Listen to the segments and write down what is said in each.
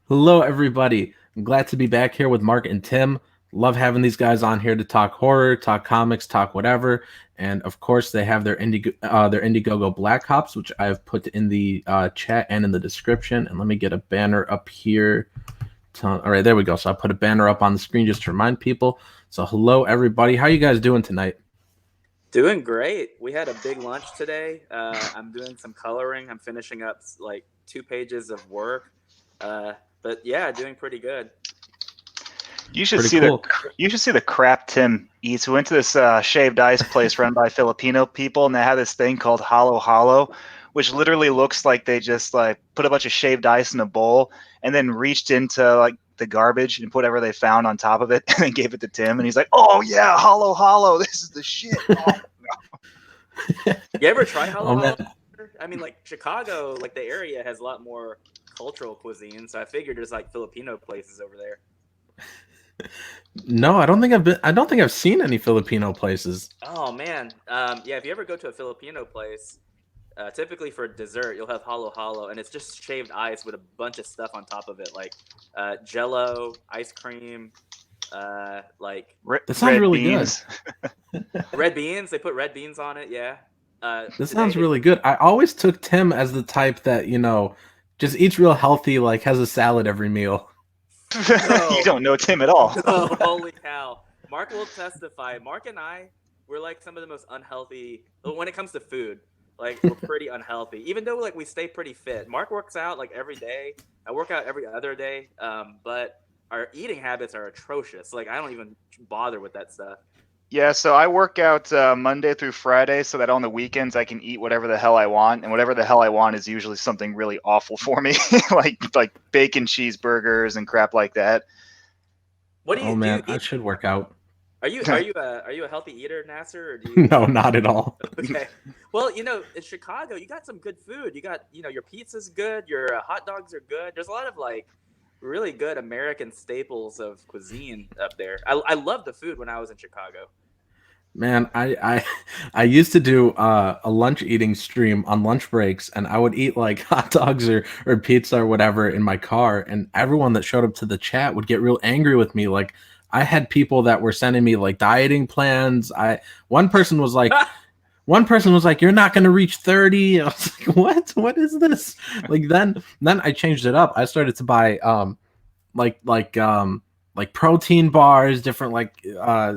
Hello, everybody. I'm glad to be back here with Mark and Tim. Love having these guys on here to talk horror, talk comics, talk whatever. And of course, they have their Indiegogo Black Ops, which I've put in the chat and in the description. And let me get a banner up here. All right, there we go. So I put a banner up on the screen just to remind people. So hello, everybody. How you guys doing tonight? Doing great. We had a big lunch today. I'm doing some coloring. I'm finishing up like 2 pages of work. Uh, but yeah, doing pretty good. You should Pretty see cool. the crap Tim eats. We went to this shaved ice place run by Filipino people, and they have this thing called Halo Halo, which literally looks like they just like put a bunch of shaved ice in a bowl and then reached into like the garbage and put whatever they found on top of it and then gave it to Tim, and he's like, "Oh yeah, Halo Halo, this is the shit." Oh. You ever try Oh, man. halal? I mean, like Chicago, like the area has a lot more cultural cuisine, so I figured there's like Filipino places over there. No, I don't think I've been. I don't think I've seen any Filipino places. Oh man, yeah. If you ever go to a Filipino place, typically for dessert, you'll have halo halo, and it's just shaved ice with a bunch of stuff on top of it, like Jello, ice cream, like That sounds Red really beans. red beans. They put red beans on it. Yeah. This Today sounds they really good. I always took Tim as the type that, just eats real healthy, like has a salad every meal. You don't know Tim at all. Oh, holy cow. Mark will testify. Mark and I, we're like some of the most unhealthy when it comes to food. Like we're pretty unhealthy, even though like we stay pretty fit. Mark works out like every day. I work out every other day. But our eating habits are atrocious. Like I don't even bother with that stuff. Yeah, so I work out Monday through Friday so that on the weekends I can eat whatever the hell I want, and whatever the hell I want is usually something really awful for me, like bacon cheeseburgers and crap like that. What do Oh you do? You man, I eat? should work out. Are you a healthy eater, Nasser, or do you? No, not at all. Okay. Well, in Chicago, you got some good food. You got, your pizza's good. Your hot dogs are good. There's a lot of like really good American staples of cuisine up there. I love the food when I was in Chicago. Man, I used to do a lunch eating stream on lunch breaks, and I would eat like hot dogs or pizza or whatever in my car, and everyone that showed up to the chat would get real angry with me. Like I had people that were sending me like dieting plans. I one person was like, One person was like, "You're not going to reach 30." I was like, "What? What is this?" Like then I changed it up. I started to buy like like um like protein bars, different like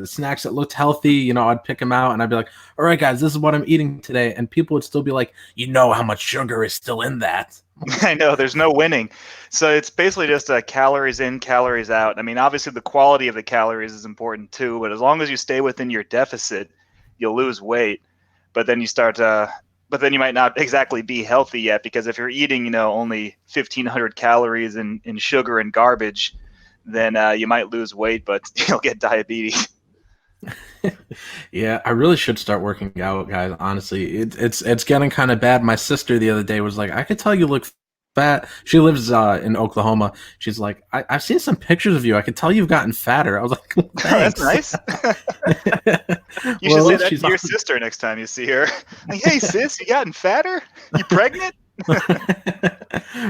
snacks that looked healthy. I'd pick them out and I'd be like, "All right, guys, this is what I'm eating today," and people would still be like, "You know how much sugar is still in that." I know there's no winning. So it's basically just calories in, calories out. I mean, obviously the quality of the calories is important too, but as long as you stay within your deficit, you'll lose weight. But then but then you might not exactly be healthy yet because if you're eating, only 1,500 calories in sugar and garbage, then you might lose weight, but you'll get diabetes. Yeah, I really should start working out, guys. Honestly, it's getting kind of bad. My sister the other day was like, "I could tell you look fat." She lives in Oklahoma. She's like, I've seen some pictures of you. I could tell you've gotten fatter." I was like, That's "Thanks." nice. You should Well, say look, that she's to your sister next time you see her. Like, hey, sis, you gotten fatter? You pregnant?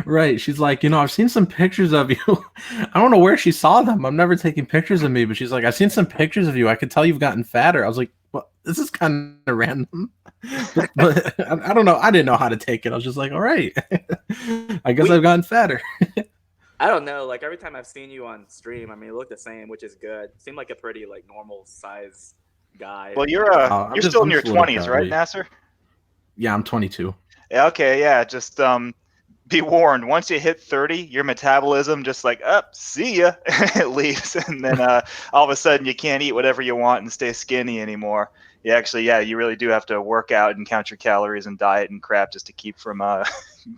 right. She's like, I've seen some pictures of you. I don't know where she saw them. I'm never taking pictures of me, but she's like, "I've seen some pictures of you. I could tell you've gotten fatter." I was like, "Well, this is kind of random," but I don't know. I didn't know how to take it. I was just like, "All right, I guess We I've gotten fatter." I don't know. Like every time I've seen you on stream, I mean, you look the same, which is good. Seem like a pretty like normal size guy. Well, I'm you're just still in I'm your just a little 20s, right, chubby. Nasser? Yeah, I'm 22. Yeah, okay, yeah. Just be warned. Once you hit 30, your metabolism just like up, see ya, it leaves, and then all of a sudden you can't eat whatever you want and stay skinny anymore. You actually, yeah, you really do have to work out and count your calories and diet and crap just to keep from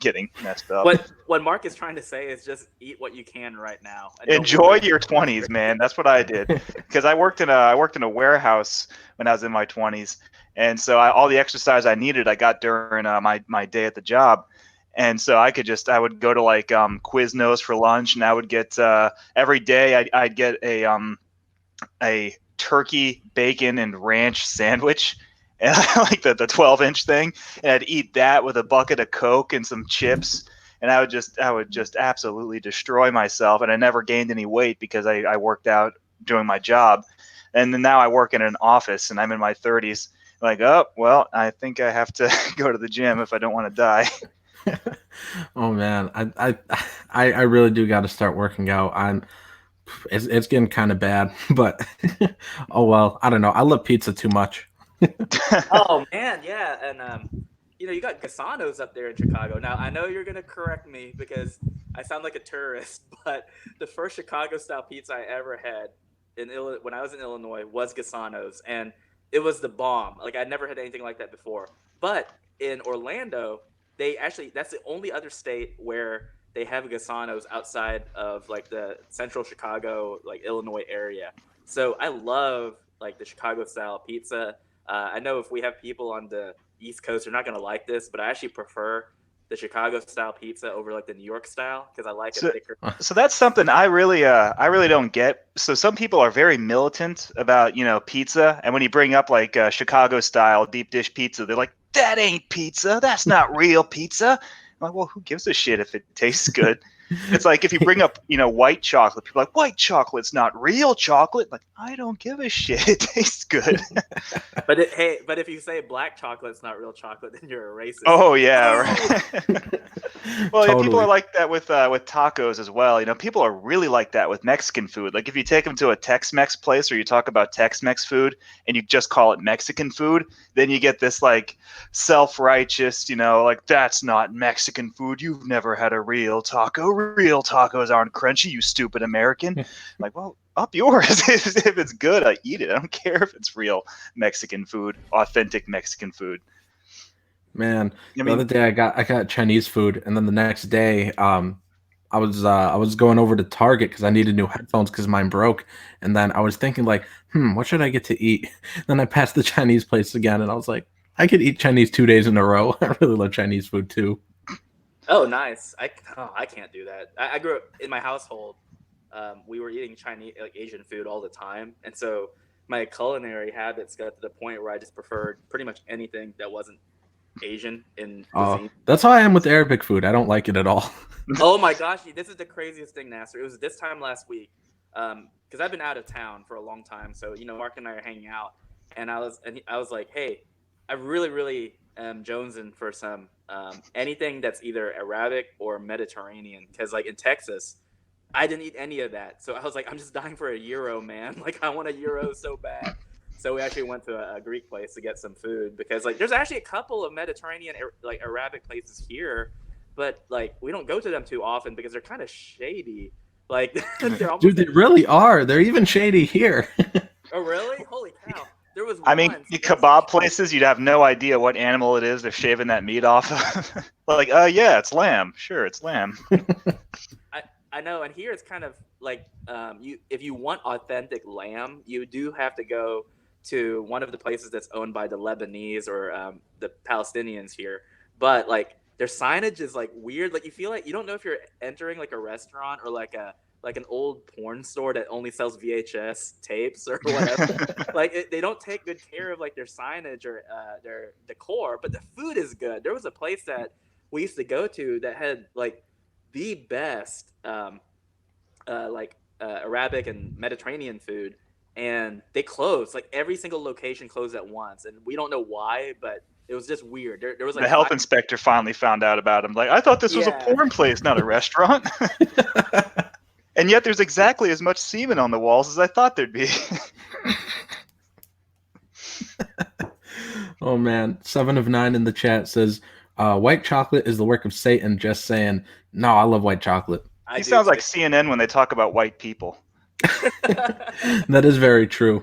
getting messed up. What Mark is trying to say is just eat what you can right now and don't Enjoy worry. your 20s, man. That's what I did because I worked in a warehouse when I was in my 20s, and so all the exercise I needed I got during my day at the job, and so I would go to like Quiznos for lunch, and I would get every day I'd get a turkey bacon and ranch sandwich. And like the 12-inch thing, and I'd eat that with a bucket of Coke and some chips, and I would just absolutely destroy myself, and I never gained any weight because I worked out doing my job. And then now I work in an office and I'm in my 30s. Like, oh, well, I think I have to go to the gym if I don't want to die. Oh man, I really do got to start working out. It's getting kind of bad, but oh well. I don't know. I love pizza too much. Oh man, yeah, and you got Gasano's up there in Chicago. Now I know you're gonna correct me because I sound like a tourist, but the first Chicago style pizza I ever had when I was in Illinois was Gasano's, and it was the bomb. Like I'd never had anything like that before. But in Orlando, that's the only other state where they have Gasano's outside of like the central Chicago, like Illinois area. So I love like the Chicago style pizza. I know if we have people on the East Coast, they're not going to like this, but I actually prefer the Chicago style pizza over like the New York style because I like it thicker. So that's something I really don't get. So some people are very militant about pizza, and when you bring up like Chicago style deep dish pizza, they're like, that ain't pizza. That's not real pizza. I'm like, well, who gives a shit if it tastes good? It's like if you bring up, white chocolate, people are like, white chocolate's not real chocolate. Like, I don't give a shit. It tastes good. But if you say black chocolate's not real chocolate, then you're a racist. Oh yeah, right. Well, Totally. people are like that with tacos as well. People are really like that with Mexican food. Like if you take them to a Tex-Mex place or you talk about Tex-Mex food and you just call it Mexican food, then you get this like self-righteous, like that's not Mexican food. You've never had a real taco. Real tacos aren't crunchy, you stupid American. Like, well, up yours. If it's good, I eat it. I don't care if it's real Mexican food, authentic Mexican food. Man, the other day I got Chinese food, and then the next day, I was going over to Target because I needed new headphones because mine broke, and then I was thinking like, what should I get to eat? Then I passed the Chinese place again, and I was like, I could eat Chinese 2 days in a row. I really love Chinese food too. Oh, nice. I can't do that. I grew up in my household. We were eating Chinese, like Asian food all the time, and so my culinary habits got to the point where I just preferred pretty much anything that wasn't Asian in cuisine. That's how I am with Arabic food. I don't like it at all. Oh my gosh, this is the craziest thing, Nasser. It was this time last week, because I've been out of town for a long time. So Mark and I are hanging out, and I was like, hey, I really am jonesing for some anything that's either Arabic or Mediterranean, because like in Texas, I didn't eat any of that. So I was like, I'm just dying for a gyro, man. Like I want a gyro so bad. So we actually went to a Greek place to get some food because like there's actually a couple of Mediterranean like Arabic places here, but like we don't go to them too often because they're kind of shady. Like dude, they really are. They're even shady here. Oh really? Holy cow! There was. I mean, the kebab places, you'd have no idea what animal it is they're shaving that meat off of. Like, yeah, it's lamb. Sure, it's lamb. I know, and here it's kind of like if you want authentic lamb, you do have to go to one of the places that's owned by the Lebanese or the Palestinians here. But like their signage is like weird. Like you feel like you don't know if you're entering like a restaurant or like an old porn store that only sells VHS tapes or whatever. Like they don't take good care of like their signage or their decor, but the food is good. There was a place that we used to go to that had like the best Arabic and Mediterranean food, and they closed. Like every single location closed at once, and we don't know why, but it was just weird. There was like the health inspector finally found out about him. Like, I thought this was a porn place, not a restaurant. And yet there's exactly as much semen on the walls as I thought there'd be. Oh man, 7 of 9 in the chat says white chocolate is the work of Satan. Just saying. No, I love white chocolate. He sounds like CNN when they talk about white people. That is very true.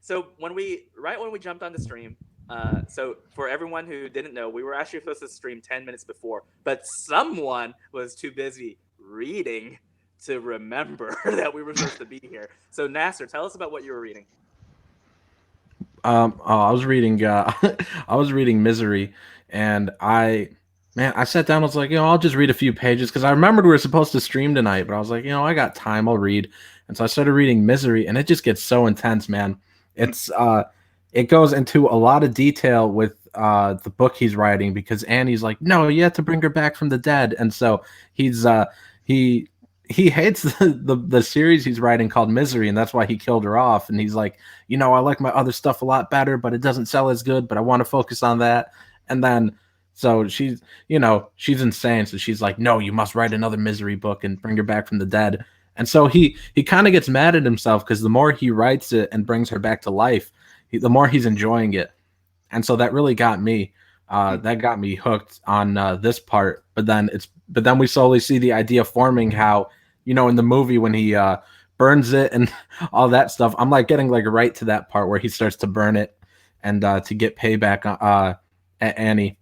So when we jumped on the stream, so for everyone who didn't know, we were actually supposed to stream 10 minutes before, but someone was too busy reading to remember that we were supposed to be here. So Nasser, tell us about what you were reading. I was reading I was reading Misery, and I sat down. I was like, I'll just read a few pages because I remembered we were supposed to stream tonight, but I was like, I got time. I'll read. And so I started reading Misery, and it just gets so intense, man. It's it goes into a lot of detail with the book he's writing because Annie's like, no, you have to bring her back from the dead, and so he's he he hates the series he's writing called Misery, and that's why he killed her off. And he's like, I like my other stuff a lot better, but it doesn't sell as good. But I want to focus on that. And then so she's insane. So she's like, no, you must write another Misery book and bring her back from the dead. And so he kind of gets mad at himself because the more he writes it and brings her back to life, the more he's enjoying it. And so that really got me. That got me hooked on this part. But then we slowly see the idea forming how, in the movie when he burns it and all that stuff. I'm like getting like right to that part where he starts to burn it and to get payback at Annie.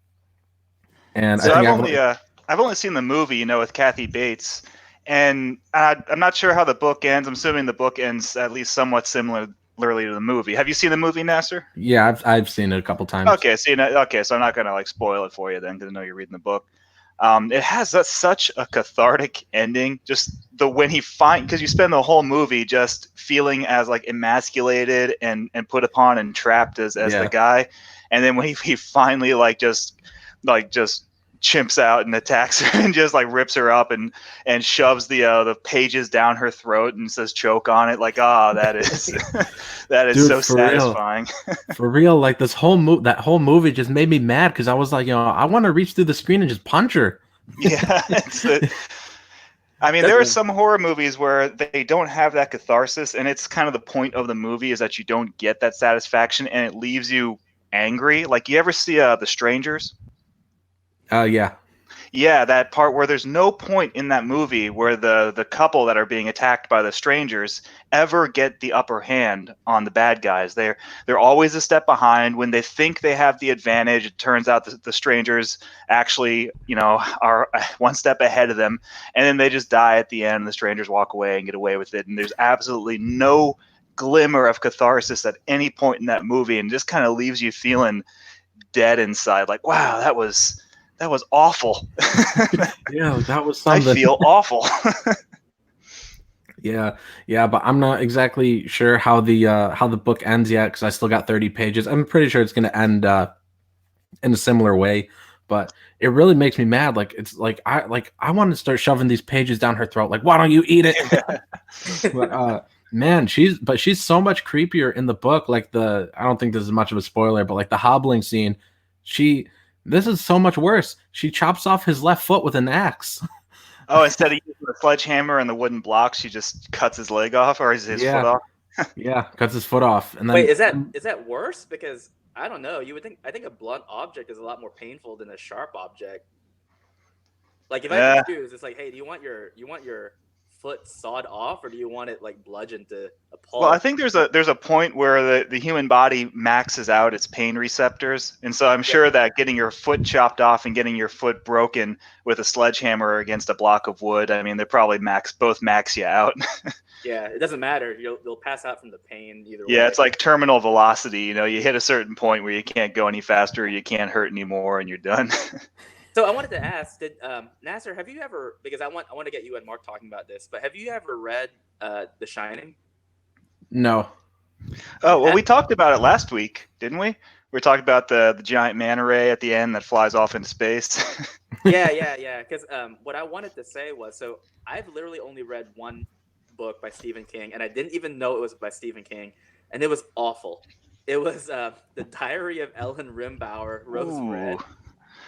And So I think I've only seen the movie, with Kathy Bates, and I'm not sure how the book ends. I'm assuming the book ends at least somewhat similarly to the movie. Have you seen the movie, Nasser? Yeah, I've seen it a couple times. Okay, so so I'm not gonna like spoil it for you then, because I know you're reading the book. It has such a cathartic ending. Just because you spend the whole movie just feeling as like emasculated and put upon and trapped as the guy, and then when he finally just chimps out and attacks her and just like rips her up and shoves the pages down her throat and says choke on it, that is that is Dude, so satisfying. For real, like that whole movie just made me mad because I was like, I want to reach through the screen and just punch her. Yeah, I mean, there are some horror movies where they don't have that catharsis, and it's kind of the point of the movie is that you don't get that satisfaction, and it leaves you angry. Like, you ever see The Strangers? Yeah. Yeah, that part where there's no point in that movie where the couple that are being attacked by the strangers ever get the upper hand on the bad guys. They're always a step behind. When they think they have the advantage, it turns out that the strangers actually, are one step ahead of them, and then they just die at the end, and the strangers walk away and get away with it. And there's absolutely no glimmer of catharsis at any point in that movie, and just kind of leaves you feeling dead inside. Like, wow, that was awful. Yeah, that was something. I feel awful. Yeah, but I'm not exactly sure how the book ends yet because I still got 30 pages. I'm pretty sure it's going to end in a similar way, but it really makes me mad. Like, it's like I want to start shoving these pages down her throat. Like, why don't you eat it? But man, she's so much creepier in the book. Like, I don't think this is much of a spoiler, but like the hobbling scene, this is so much worse. She chops off his left foot with an axe. Oh, instead of using the sledgehammer and the wooden blocks, she just cuts his leg off or his foot off? Yeah, cuts his foot off. And then, wait, is that worse? Because I don't know. I think a blunt object is a lot more painful than a sharp object. Like, if I could choose, it's like, hey, do you want your foot sawed off, or do you want it like bludgeoned to a pulp? Well, I think there's a point where the human body maxes out its pain receptors, and so I'm sure that getting your foot chopped off and getting your foot broken with a sledgehammer against a block of wood, I mean, they probably both max you out. Yeah, it doesn't matter. You'll pass out from the pain either way. Yeah, it's like terminal velocity. You hit a certain point where you can't go any faster, you can't hurt anymore, and you're done. So I wanted to ask, did Nasser, have you ever, because I want to get you and Mark talking about this, but have you ever read The Shining? No. Oh, well, we talked about it last week, didn't we? We were talking about the giant manta ray at the end that flies off into space. Yeah. Because what I wanted to say was, so I've literally only read one book by Stephen King, and I didn't even know it was by Stephen King, and it was awful. It was The Diary of Ellen Rimbauer, Rose Red.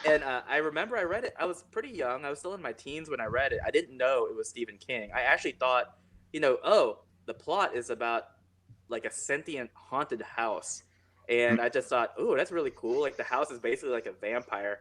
And I remember I read it. I was pretty young. I was still in my teens when I read it. I didn't know it was Stephen King. I actually thought, the plot is about like a sentient haunted house. And I just thought, ooh, that's really cool. Like, the house is basically like a vampire.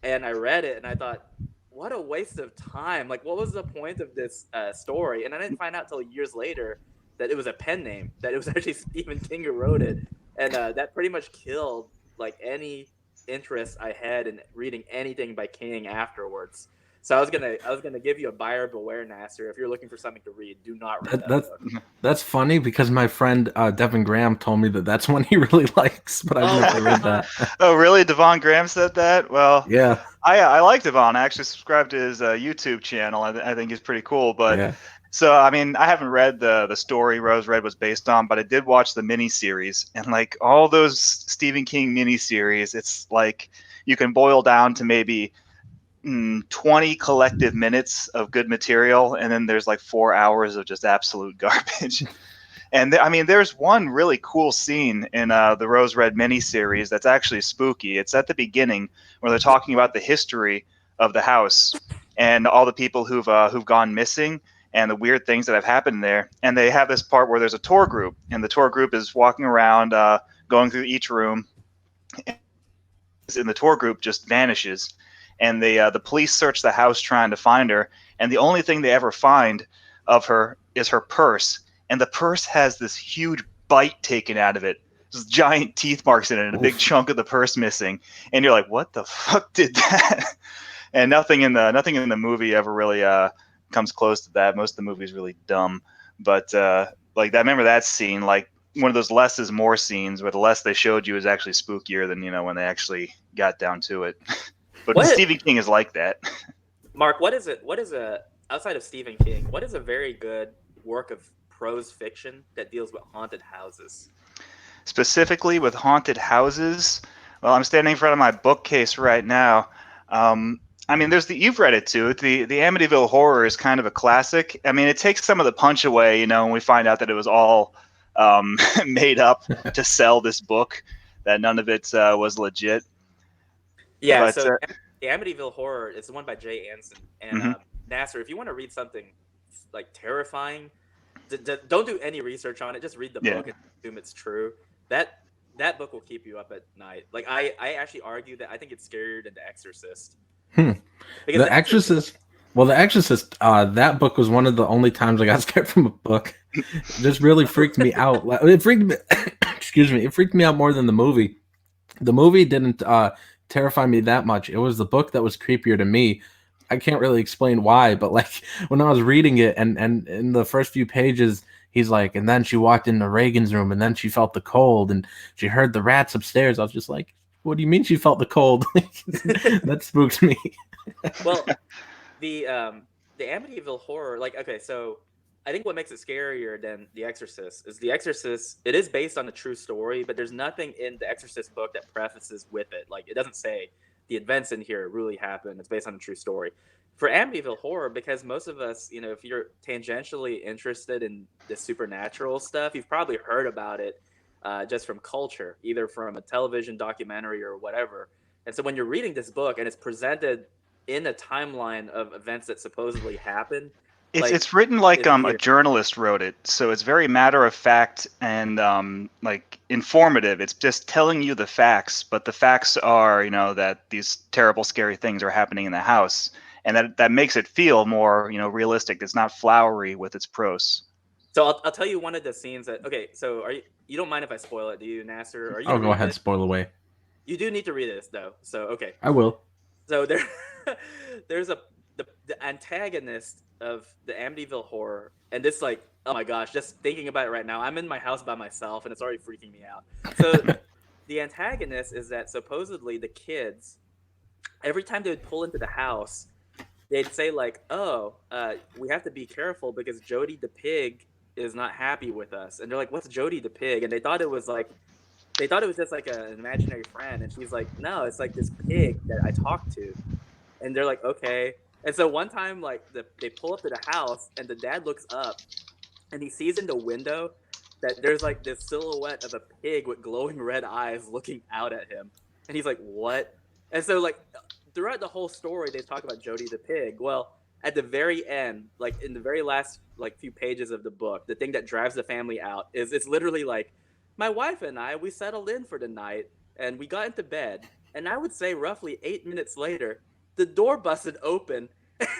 And I read it and I thought, what a waste of time. Like, what was the point of this story? And I didn't find out till years later that it was a pen name, that it was actually Stephen King who wrote it. And that pretty much killed like any interest I had in reading anything by King afterwards. So I was gonna give you a buyer beware, Nasser. If you're looking for something to read, do not read that book. That's funny because my friend Devin Graham told me that's one he really likes, but I've never read that. Oh, really? Devon Graham said that? Well, yeah. I like Devon. I actually subscribed to his YouTube channel. I think he's pretty cool. But So, I mean, I haven't read the story Rose Red was based on, but I did watch the miniseries, and like all those Stephen King miniseries, it's like you can boil down to maybe 20 collective minutes of good material, and then there's like 4 hours of just absolute garbage. And I mean, there's one really cool scene in the Rose Red miniseries that's actually spooky. It's at the beginning where they're talking about the history of the house and all the people who've gone missing and the weird things that have happened there. And they have this part where there's a tour group, and the tour group is walking around, going through each room, and the tour group just vanishes. And the police search the house trying to find her, and the only thing they ever find of her is her purse, and the purse has this huge bite taken out of it. There's giant teeth marks in it and a big chunk of the purse missing. And you're like, what the fuck did that? And nothing in the movie ever really comes close to that. Most of the movie is really dumb. But like that, remember that scene, like one of those less is more scenes where the less they showed you is actually spookier than, when they actually got down to it. But Stephen King is like that. Mark, what is outside of Stephen King, what is a very good work of prose fiction that deals with haunted houses? Specifically with haunted houses, well, I'm standing in front of my bookcase right now. I mean, you've read it too. The Amityville Horror is kind of a classic. I mean, it takes some of the punch away, when we find out that it was all made up to sell this book, that none of it was legit. Yeah, but, so the Amityville Horror is the one by Jay Anson. And Nasser, if you want to read something like terrifying, don't do any research on it. Just read the book and assume it's true. That book will keep you up at night. Like I actually argue that I think it's scarier than The Exorcist. Because The Exorcist. Well, The Exorcist. That book was one of the only times I got scared from a book. It just really freaked me out. It freaked me. Excuse me. It freaked me out more than the movie. The movie didn't terrify me that much. It was the book that was creepier to me. I can't really explain why, but like when I was reading it and in the first few pages, he's like, and then she walked into Reagan's room and then she felt the cold and she heard the rats upstairs. I was just like, what do you mean she felt the cold? That spooked me. Well, the Amityville Horror, like, okay, so I think what makes it scarier than The Exorcist is The Exorcist, it is based on a true story, but there's nothing in The Exorcist book that prefaces with it. Like, it doesn't say the events in here really happened. It's based on a true story. For Amityville Horror, because most of us, if you're tangentially interested in the supernatural stuff, you've probably heard about it just from culture, either from a television documentary or whatever. And so when you're reading this book and it's presented in a timeline of events that supposedly happened, it's written like a journalist wrote it, so it's very matter of fact and like informative. It's just telling you the facts, but the facts are, that these terrible, scary things are happening in the house, and that makes it feel more, realistic. It's not flowery with its prose. So I'll tell you one of the scenes that. Okay, so you don't mind if I spoil it, do you, Nasser? Are you? Oh, go ahead, spoil away. You do need to read this though, so okay. I will. So there's the antagonist of the Amityville Horror, and this, like, oh my gosh, just thinking about it right now, I'm in my house by myself and it's already freaking me out. So the antagonist is that supposedly the kids, every time they would pull into the house, they'd say like, oh, we have to be careful because Jody the pig is not happy with us. And they're like, what's Jody the pig? And they thought it was just like an imaginary friend. And she's like, no, it's like this pig that I talk to. And they're like, okay. And so one time, like, they pull up to the house, and the dad looks up, and he sees in the window that there's like this silhouette of a pig with glowing red eyes looking out at him. And he's like, what? And so, like, throughout the whole story, they talk about Jody the pig. Well, at the very end, like in the very last like few pages of the book, the thing that drives the family out is it's literally like, my wife and I, we settled in for the night, and we got into bed. And I would say roughly 8 minutes later, the door busted open,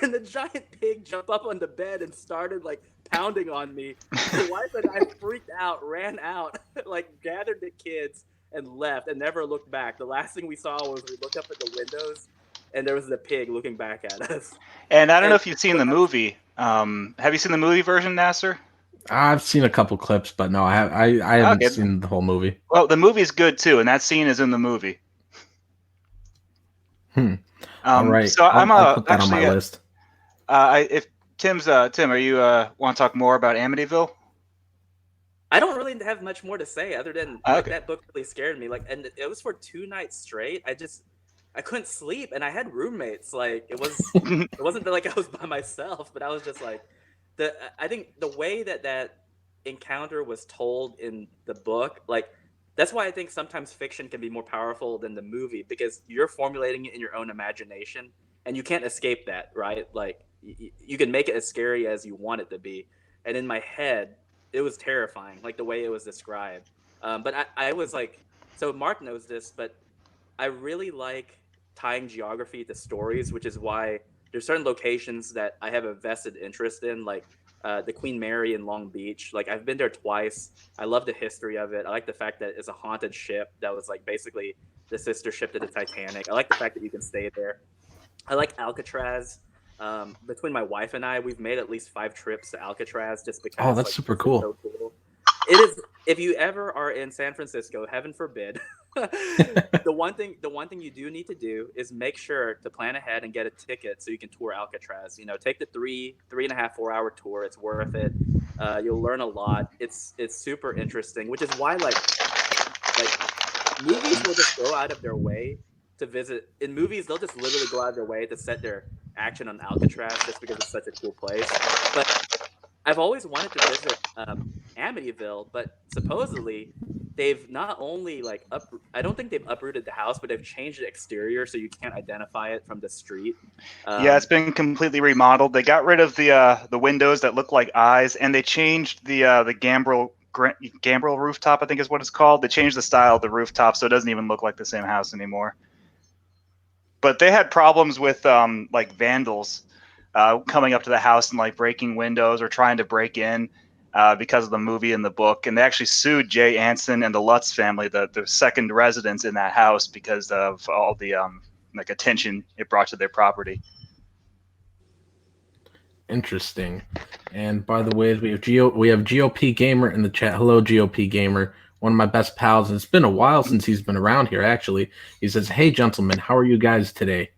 and the giant pig jumped up on the bed and started like pounding on me. The wife and I freaked out, ran out, like gathered the kids and left and never looked back. The last thing we saw was we looked up at the windows and there was the pig looking back at us. And I don't know if you've seen the movie. Have you seen the movie version, Nasser? I've seen a couple clips, but no, I haven't seen the whole movie. Well, the movie's good too, and that scene is in the movie. All right. So I'll put that on my list. Tim, are you want to talk more about Amityville? I don't really have much more to say other than like Okay. that book really scared me. Like, and it was for 2 nights straight. I couldn't sleep, and I had roommates. Like, it wasn't like I was by myself, but I was just like I think the way that that encounter was told in the book, like that's why I think sometimes fiction can be more powerful than the movie because you're formulating it in your own imagination, and you can't escape that, right? Like you can make it as scary as you want it to be, and in my head it was terrifying, like the way it was described. But I was like, so Mark knows this, but I really like tying geography to stories, which is why there's certain locations that I have a vested interest in, like the Queen Mary in Long Beach. Like I've been there twice. I love the history of it. I like the fact that it's a haunted ship that was like basically the sister ship to the Titanic. I like the fact that you can stay there. I like Alcatraz. Between my wife and I, we've made at least 5 trips to Alcatraz just Oh, because that's like super it's just cool. so cool. It is. If you ever are in San Francisco, heaven forbid, the one thing you do need to do is make sure to plan ahead and get a ticket so you can tour Alcatraz. Take the 3.5, 4 hour tour. It's worth it. You'll learn a lot. It's super interesting, which is why like movies will just go out of their way to visit. In movies, they'll just literally go out of their way to set their action on Alcatraz just because it's such a cool place. But I've always wanted to visit Amityville, but supposedly they've not only like up. I don't think they've uprooted the house, but they've changed the exterior so you can't identify it from the street. Yeah, it's Um, been completely remodeled. They got rid of the windows that look like eyes, and they changed the gambrel rooftop, I think is what it's called. They changed the style of the rooftop so it doesn't even look like the same house anymore. But they had problems with like vandals coming up to the house and like breaking windows or trying to break in because of the movie and the book. And they actually sued Jay Anson and the Lutz family, the second residents in that house, because of all the like attention it brought to their property. Interesting. And by the way, we have GOP Gamer in the chat. Hello, GOP Gamer, one of my best pals. It's been a while since he's been around here. Actually, he says, "Hey, gentlemen, how are you guys today?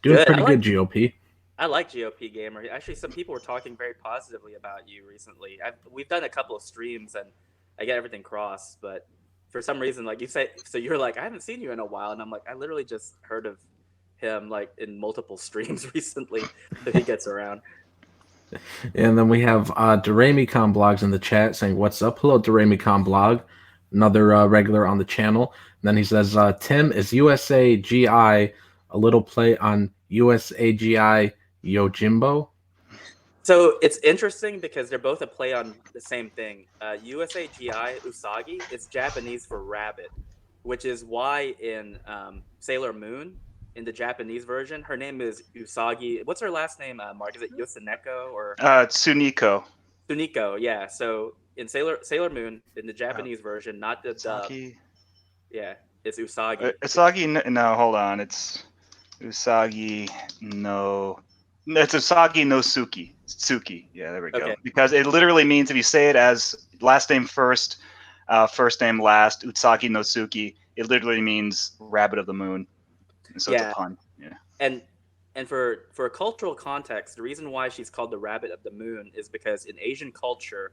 Doing Good. pretty good, GOP." I like GOP Gamer. Actually, some people were talking very positively about you recently. We've done a couple of streams and I get everything crossed, but for some reason, like you say, so you're like, I haven't seen you in a while, and I'm like, I literally just heard of him like in multiple streams recently, so he gets around. And then we have Doramicon Blogs in the chat saying, "What's up?" Hello, Doramicon Blog, another regular on the channel. And then he says, "Tim, is USAGI a little play on USAGI Yojimbo?" So it's interesting because they're both a play on the same thing. USAGI Usagi is Japanese for rabbit, which is why in Sailor Moon, in the Japanese version, her name is Usagi. What's her last name, Mark? Is it Yosaneko or Tsuniko. Suniko? Yeah. So in Sailor Moon, in the Japanese version, not the dub. Usagi. Yeah, it's Usagi. Usagi. No, hold on. It's Usagi no. It's Usagi no Suki. Suki. Yeah, there we go. Okay. Because it literally means, if you say it as last name first, first name last, Usagi no Suki, it literally means rabbit of the moon. So it's a Yeah, pun. Yeah. and for a cultural context, the reason why she's called the rabbit of the moon is because in Asian culture,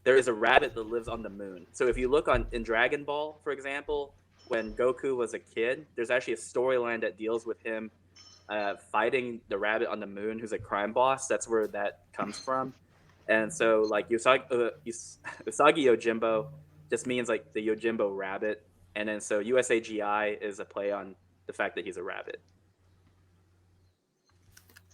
there is a rabbit that lives on the moon. So if you look in Dragon Ball, for example, when Goku was a kid, there's actually a storyline that deals with him fighting the rabbit on the moon, who's a crime boss. That's where that comes from. And so like Usagi Yojimbo just means like the Yojimbo rabbit, and then so USAGI is a play on the fact that he's a rabbit.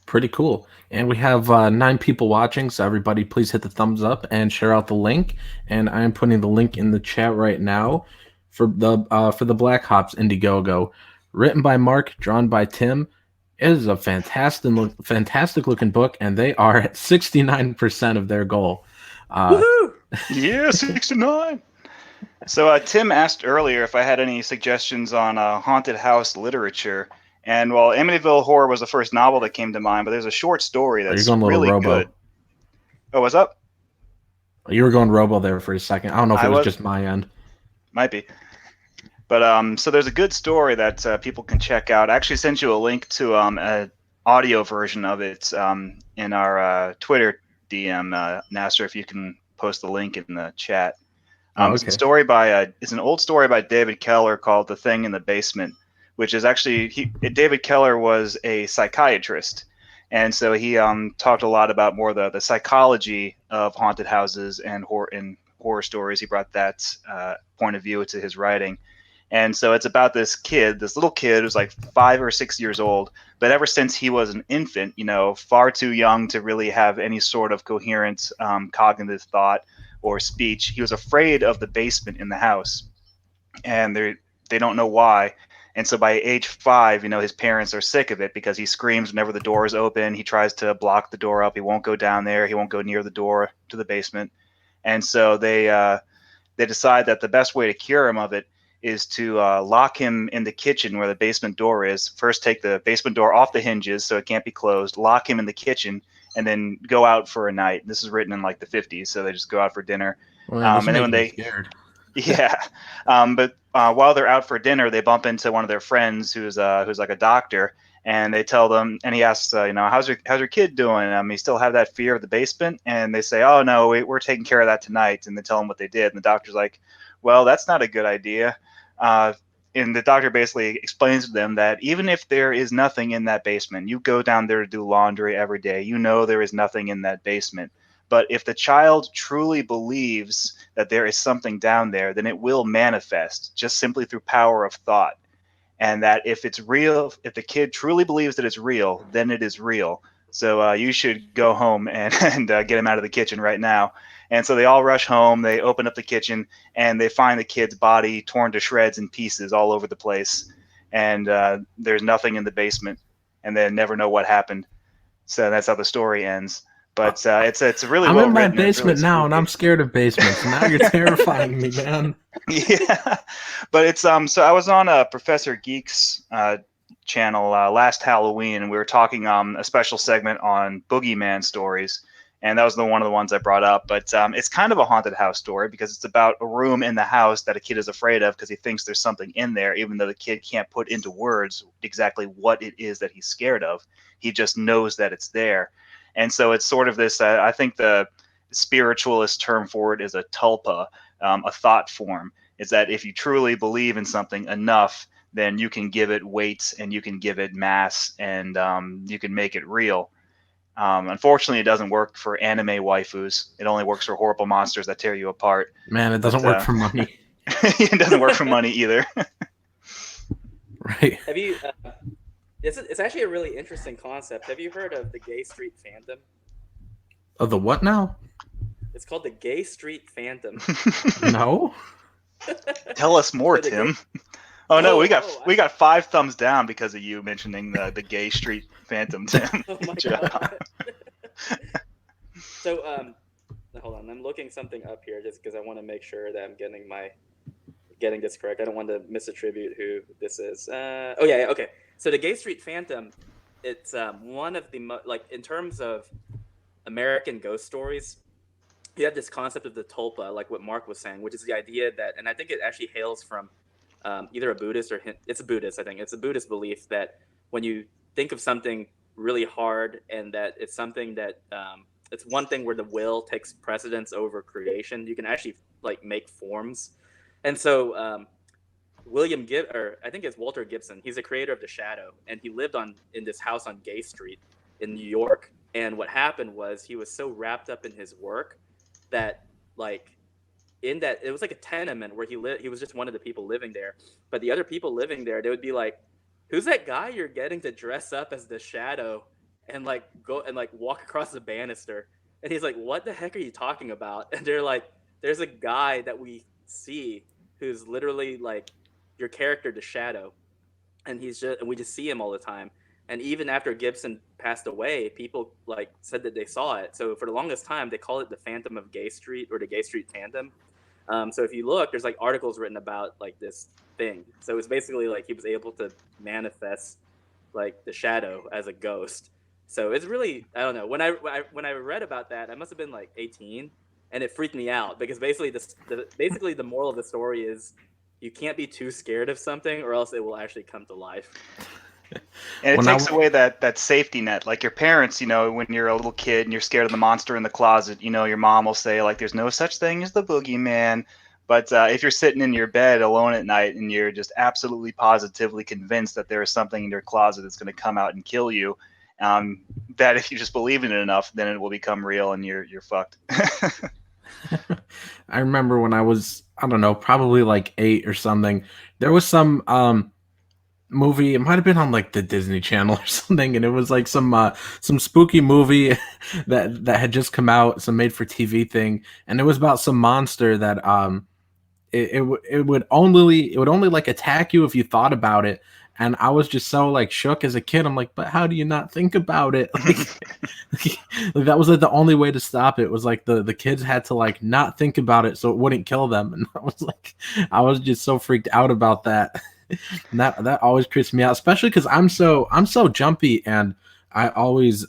Pretty cool. And we have 9 people watching, so everybody please hit the thumbs up and share out the link. And I am putting the link in the chat right now for the Black Hops Indiegogo, written by Mark, drawn by Tim. It is a fantastic looking book, and they are at 69% of their goal. Woohoo! Yeah, 69. So Tim asked earlier if I had any suggestions on haunted house literature. And well, Amityville Horror was the first novel that came to mind, but there's a short story You're that's going a little really Robo. good. Oh, what's up? You were going Robo there for a second. I don't know if it was just my end. Might be. But so there's a good story that people can check out. I actually sent you a link to audio version of it in our Twitter DM. Nasser, if you can post the link in the chat. Oh, It's a okay. story by it's an old story by David Keller called "The Thing in the Basement," which is actually David Keller was a psychiatrist, and so he talked a lot about more the psychology of haunted houses and horror stories. He brought that point of view to his writing. And so it's about this little kid who's like 5 or 6 years old, but ever since he was an infant, far too young to really have any sort of coherent cognitive thought or speech, he was afraid of the basement in the house, and they don't know why. And so by age 5, his parents are sick of it because he screams whenever the door is open. He tries to block the door up. He won't go down there. He won't go near the door to the basement. And so they decide that the best way to cure him of it is to lock him in the kitchen where the basement door is. First, take the basement door off the hinges so it can't be closed, lock him in the kitchen, and then go out for a night. This is written in like the 50s, so they just go out for dinner. Well, man, this is And then when making me they, scared. yeah, but while they're out for dinner, they bump into one of their friends who's like a doctor, and they tell them, and he asks, how's your kid doing? You still have that fear of the basement? And they say, oh no, we're taking care of that tonight. And they tell him what they did, and the doctor's like, well, that's not a good idea. And the doctor basically explains to them that even if there is nothing in that basement, you go down there to do laundry every day, there is nothing in that basement. But if the child truly believes that there is something down there, then it will manifest just simply through power of thought. And that if it's real, if the kid truly believes that it's real, then it is real. So you should go home and get him out of the kitchen right now. And so they all rush home. They open up the kitchen and they find the kid's body torn to shreds and pieces all over the place. And there's nothing in the basement, and they never know what happened. So that's how the story ends. But it's really I'm well in my written. It's really basement now, and spooky. I'm scared of basements. Now you're terrifying me, man. Yeah, but it's so I was on Professor Geek's channel last Halloween, and we were talking a special segment on boogeyman stories, and that was one of the ones I brought up. But it's kind of a haunted house story because it's about a room in the house that a kid is afraid of because he thinks there's something in there, even though the kid can't put into words exactly what it is that he's scared of. He just knows that it's there, and so it's sort of this. I think the spiritualist term for it is a tulpa, a thought form. Is that if you truly believe in something enough, then you can give it weight and you can give it mass, and you can make it real. Unfortunately, it doesn't work for anime waifus. It only works for horrible monsters that tear you apart. Man, it But doesn't work for money. it doesn't work for money either. Right. Have you? It's actually a really interesting concept. Have you heard of the Gay Street Phantom? Oh, the what now? It's called the Gay Street Phantom. No. Tell us more, So the Tim. gay- Oh no, Oh, we got oh, we got 5 thumbs down because of you mentioning the Gay Street Phantom, Tim. Oh my Good job. god. So hold on, I'm looking something up here just because I want to make sure that I'm getting this correct. I don't want to misattribute who this is. Oh yeah, okay. So the Gay Street Phantom, it's one of the in terms of American ghost stories, you have this concept of the tulpa, like what Mark was saying, which is the idea that, and I think it actually hails from either a Buddhist or it's a Buddhist. I think it's a Buddhist belief that when you think of something really hard and that it's something that it's one thing where the will takes precedence over creation, you can actually like make forms. And so I think it's Walter Gibson. He's a creator of The Shadow, and he lived in this house on Gay Street in New York. And what happened was he was so wrapped up in his work that like in that it was like a tenement where he was just one of the people living there, but the other people living there, they would be like, who's that guy you're getting to dress up as the Shadow and like go and like walk across the banister? And he's like, what the heck are you talking about? And they're like, there's a guy that we see who's literally like your character, the Shadow, and we just see him all the time. And even after Gibson passed away, people like said that they saw it. So for the longest time, they called it the Phantom of Gay Street or the Gay Street Phantom. So if you look, there's like articles written about like this thing. So it's basically like he was able to manifest like the Shadow as a ghost. So it's really, I don't know. When I read about that, I must have been like 18, and it freaked me out because basically basically the moral of the story is you can't be too scared of something or else it will actually come to life. And it When I takes away that safety net. Like your parents, when you're a little kid and you're scared of the monster in the closet, your mom will say like, "There's no such thing as the boogeyman." But if you're sitting in your bed alone at night and you're just absolutely positively convinced that there is something in your closet that's going to come out and kill you, that if you just believe in it enough, then it will become real and you're fucked. I remember when I was, I don't know, probably like 8 or something, there was some movie. It might have been on like the Disney Channel or something, and it was like some spooky movie that had just come out, some made for TV thing, and it was about some monster that it would only like attack you if you thought about it. And I was just so like shook as a kid. I'm like, but how do you not think about it? Like that was like the only way to stop it, was like the kids had to like not think about it so it wouldn't kill them. And I was just so freaked out about that. And that always creeps me out, especially because I'm so jumpy, and I always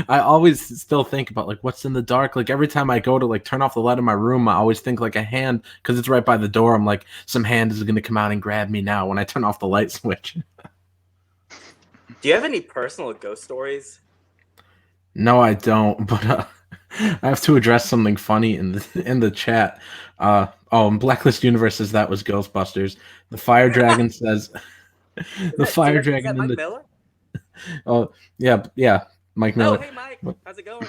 I always still think about like what's in the dark. Like every time I go to like turn off the light in my room, I always think like a hand, because it's right by the door. I'm like, some hand is gonna come out and grab me now when I turn off the light switch. Do you have any personal ghost stories? No, I don't. But I have to address something funny in the chat. Blacklist Universe says that was Ghostbusters. The Fire Dragon says the Fire Is Dragon that in Mike the Miller? oh yeah, Mike Oh, Miller. hey Mike, how's it going?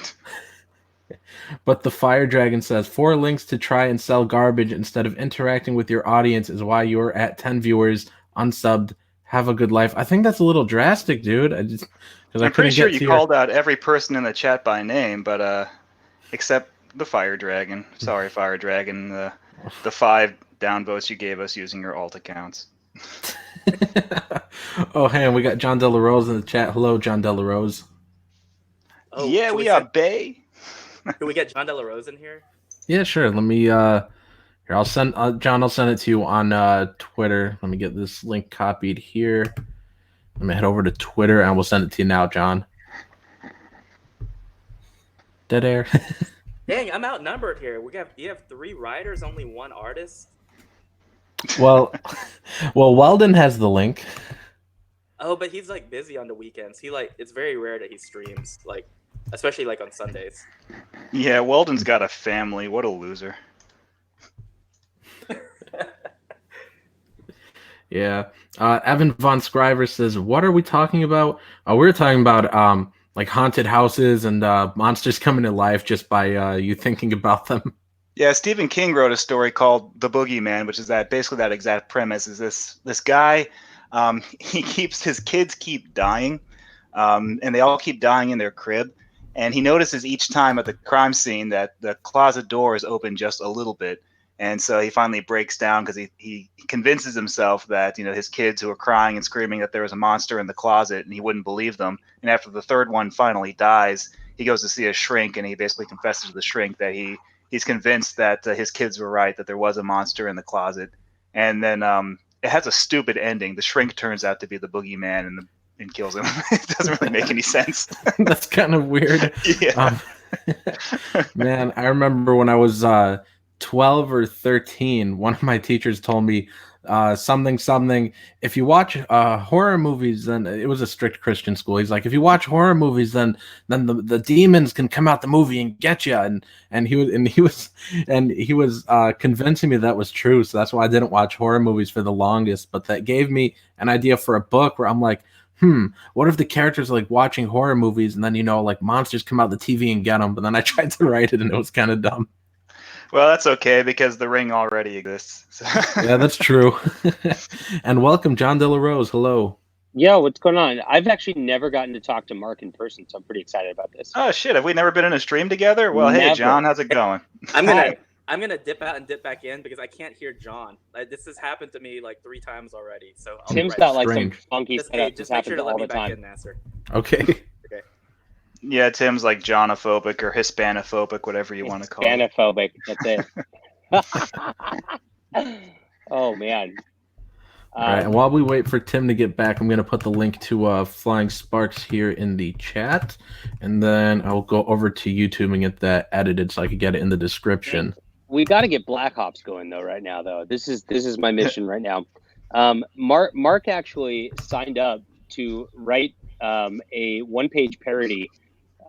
But the Fire Dragon says 4 links to try and sell garbage instead of interacting with your audience is why you're at 10 viewers unsubbed. Have a good life. I think that's a little drastic, dude. I just because I I'm pretty couldn't sure get you to your. called out every person in the chat by name, but except the Fire Dragon. Sorry, Fire Dragon. The 5 downvotes you gave us using your alt accounts. Oh, hey, and we got John De La Rose in the chat. Hello, John De La Rose. Oh, Yeah, should we we are send, Bay. Can we get John De La Rose in here? Yeah, sure. Let me here. I'll send John. I'll send it to you on Twitter. Let me get this link copied here. Let me head over to Twitter and we'll send it to you now, John. Dead air. Dang, I'm outnumbered here. You have 3 writers, only 1 artist. well, Weldon has the link. Oh, but he's like busy on the weekends. It's very rare that he streams, like especially like on Sundays. Yeah, Weldon's got a family. What a loser. Yeah. Evan Von Scriver says, "What are we talking about?" We're talking about like haunted houses and monsters coming to life just by you thinking about them. Yeah, Stephen King wrote a story called The Boogeyman, which is basically that exact premise. Is this guy? His kids keep dying, and they all keep dying in their crib. And he notices each time at the crime scene that the closet door is open just a little bit. And so he finally breaks down because he convinces himself that his kids who are crying and screaming that there was a monster in the closet, and he wouldn't believe them. And after the third one finally dies, he goes to see a shrink, and he basically confesses to the shrink that he's convinced that his kids were right, that there was a monster in the closet. And then it has a stupid ending. The shrink turns out to be the boogeyman and kills him. It doesn't really make any sense. That's kind of weird. Yeah. Man, I remember when I was 12 or 13, one of my teachers told me something. If you watch horror movies, then it was a strict Christian school. He's like, if you watch horror movies, then the demons can come out the movie and get you. And he was convincing me that was true. So that's why I didn't watch horror movies for the longest. But that gave me an idea for a book where I'm like, what if the characters are like watching horror movies and then like monsters come out the TV and get them? But then I tried to write it and it was kind of dumb. Well, that's okay because The Ring already exists. So. Yeah, that's true. And welcome, John De La Rose. Hello. Yo, what's going on? I've actually never gotten to talk to Mark in person, so I'm pretty excited about this. Oh shit! Have we never been in a stream together? Well, Never. Hey, John, how's it going? I'm gonna dip out and dip back in because I can't hear John. This has happened to me like 3 times already. So Tim's got like Strange. some funky just, setup. just This make sure happens to let all me the back time. in, Nasser. Okay. Yeah, Tim's like Johnophobic or Hispanophobic, whatever you want to call it. Hispanophobic. That's it. Oh man. All right. And while we wait for Tim to get back, I'm going to put the link to Flying Sparks here in the chat, and then I'll go over to YouTube and get that edited so I can get it in the description. We got to get Black Ops going though right now though. This is my mission right now. Mark actually signed up to write a one-page parody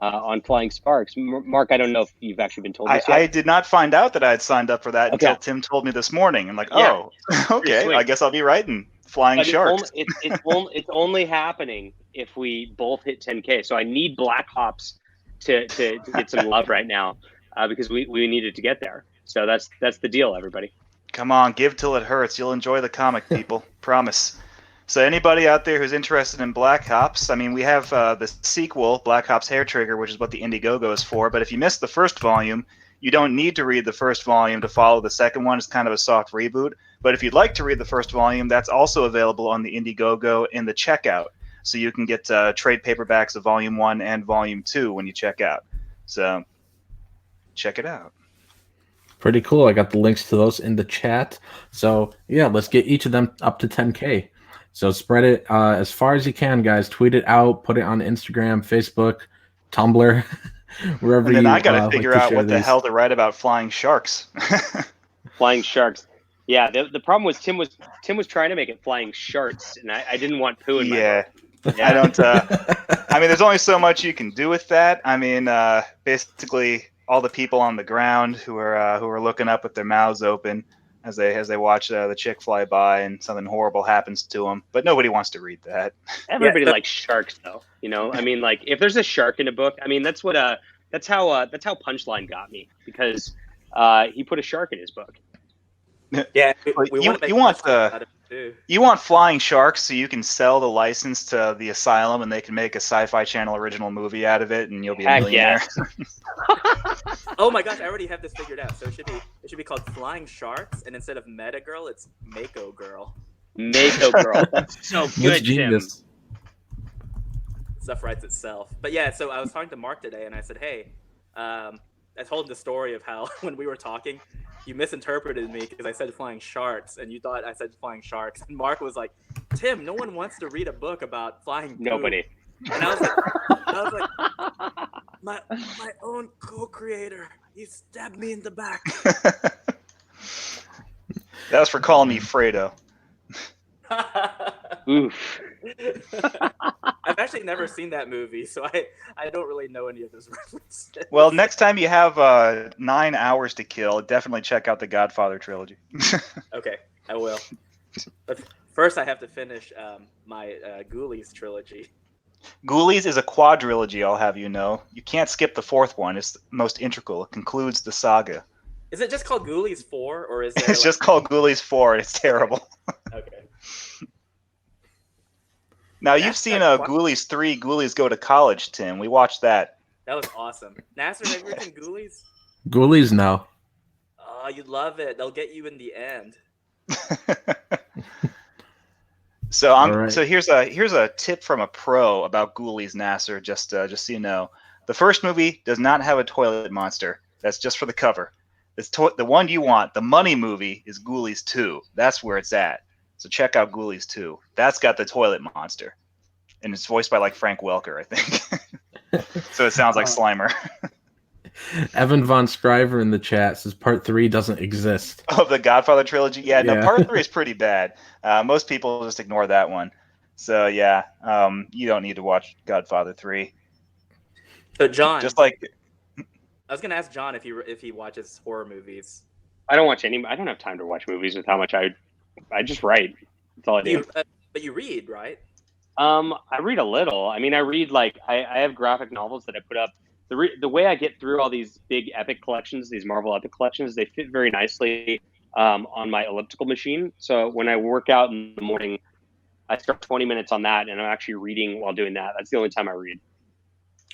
on Flying Sparks. Mark, I don't know if you've actually been told this yet. I did not find out that I had signed up for that Okay. until Tim told me this morning. I'm like, Yeah. oh, okay, sweet. I guess I'll be writing Flying But Sharks. it's only happening if we both hit 10K. So I need Black Hops to get some love right now because we needed to get there. So that's the deal, everybody. Come on, give till it hurts. You'll enjoy the comic, people. Promise. So anybody out there who's interested in Black Hops, I mean, we have the sequel, Black Hops Hair Trigger, which is what the Indiegogo is for. But if you missed the first volume, you don't need to read the first volume to follow the second one. It's kind of a soft reboot. But if you'd like to read the first volume, that's also available on the Indiegogo in the checkout. So you can get trade paperbacks of Volume 1 and Volume 2 when you check out. So check it out. Pretty cool. I got the links to those in the chat. So yeah, let's get each of them up to 10K. So spread it as far as you can, guys. Tweet it out, put it on Instagram, Facebook, Tumblr, wherever And then you I got to like figure to out share what the these. hell to write about flying sharks. Flying Sharks. Yeah, the problem was Tim was trying to make it Flying Sharks, and I didn't want poo in my book. Yeah. I don't. I mean, there's only so much you can do with that. I mean, basically, all the people on the ground who are looking up with their mouths open as they watch the chick fly by and something horrible happens to them. But nobody wants to read that. Everybody likes sharks, though. You know, I mean, like if there's a shark in a book, I mean, that's how Punchline got me because he put a shark in his book. Yeah, you want flying sharks so you can sell the license to the asylum and they can make a Sci-Fi Channel original movie out of it and you'll be a millionaire. Yes. Oh my gosh, I already have this figured out. So it should be called Flying Sharks, and instead of Meta Girl, it's Mako Girl. Mako Girl. That's so good, Tim. Stuff writes itself. But yeah, so I was talking to Mark today, and I said, hey, I told him the story of how when we were talking, you misinterpreted me because I said flying sharks, and you thought I said flying sharks. And Mark was like, Tim, no one wants to read a book about flying poop. Nobody. And I was like, my own co-creator, he stabbed me in the back. That was for calling me Fredo. Oof. I've actually never seen that movie, so I don't really know any of those references. Well, next time you have 9 hours to kill, definitely check out the Godfather trilogy. Okay, I will. But first, I have to finish my Ghoulies trilogy. Ghoulies is a quadrilogy, I'll have you know. You can't skip the fourth one. It's the most integral. It concludes the saga. Is it just called Ghoulies 4, or is it? It's just called Ghoulies 4, and it's terrible. Okay. Now, you've seen Ghoulies 3, Ghoulies Go to College, Tim. We watched that. That was awesome. Nasser, have you ever seen Ghoulies? Ghoulies, no. Oh, you'd love it. They'll get you in the end. So here's a tip from a pro about Ghoulies, Nasser, just so you know. The first movie does not have a toilet monster. That's just for the cover. The one you want, the money movie, is Ghoulies 2. That's where it's at. So check out Ghoulies 2. That's got the toilet monster. And it's voiced by like Frank Welker, I think. So it sounds like Slimer. Evan Von Scriver in the chat says part 3 doesn't exist. Of the Godfather trilogy? Yeah, no, part 3 is pretty bad. Most people just ignore that one. So yeah, you don't need to watch Godfather 3. So John, just like I was gonna ask John if he watches horror movies. I don't watch any. I don't have time to watch movies with how much I just write. That's all I do. But you read, right? I read a little. I mean, I read like I have graphic novels that I put up. The way I get through all these big epic collections, these Marvel epic collections, they fit very nicely on my elliptical machine. So when I work out in the morning, I start 20 minutes on that, and I'm actually reading while doing that. That's the only time I read.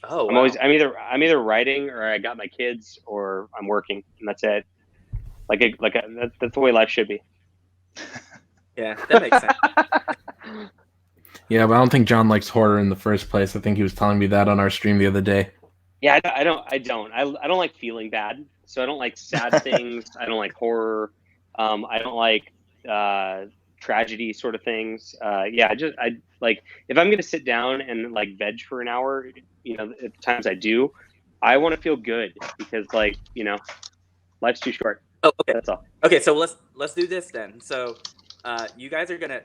Oh, wow. I'm either writing, or I got my kids, or I'm working, and that's it. That's the way life should be. Yeah, that makes sense. Yeah, but I don't think John likes horror in the first place. I think he was telling me that on our stream the other day. Yeah, I don't like feeling bad. So I don't like sad things. I don't like horror. I don't like tragedy sort of things. I like, if I'm gonna sit down and like veg for an hour, at times I do, I want to feel good because life's too short. Oh, okay. That's all. Okay, so let's do this then. So you guys are gonna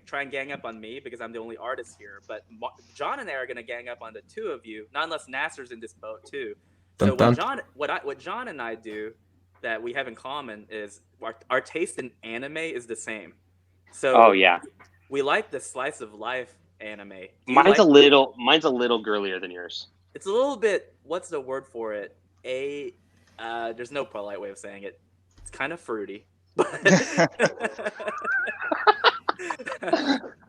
try and gang up on me because I'm the only artist here. But John and I are gonna gang up on the two of you, not unless Nasser's in this boat too. Dun, So what dun. John and I do that we have in common is our taste in anime is the same. So Oh yeah, we like the slice of life anime. Do you mine's like? a little girlier than yours. It's a little bit. What's the word for it? There's no polite way of saying it. It's kind of fruity, but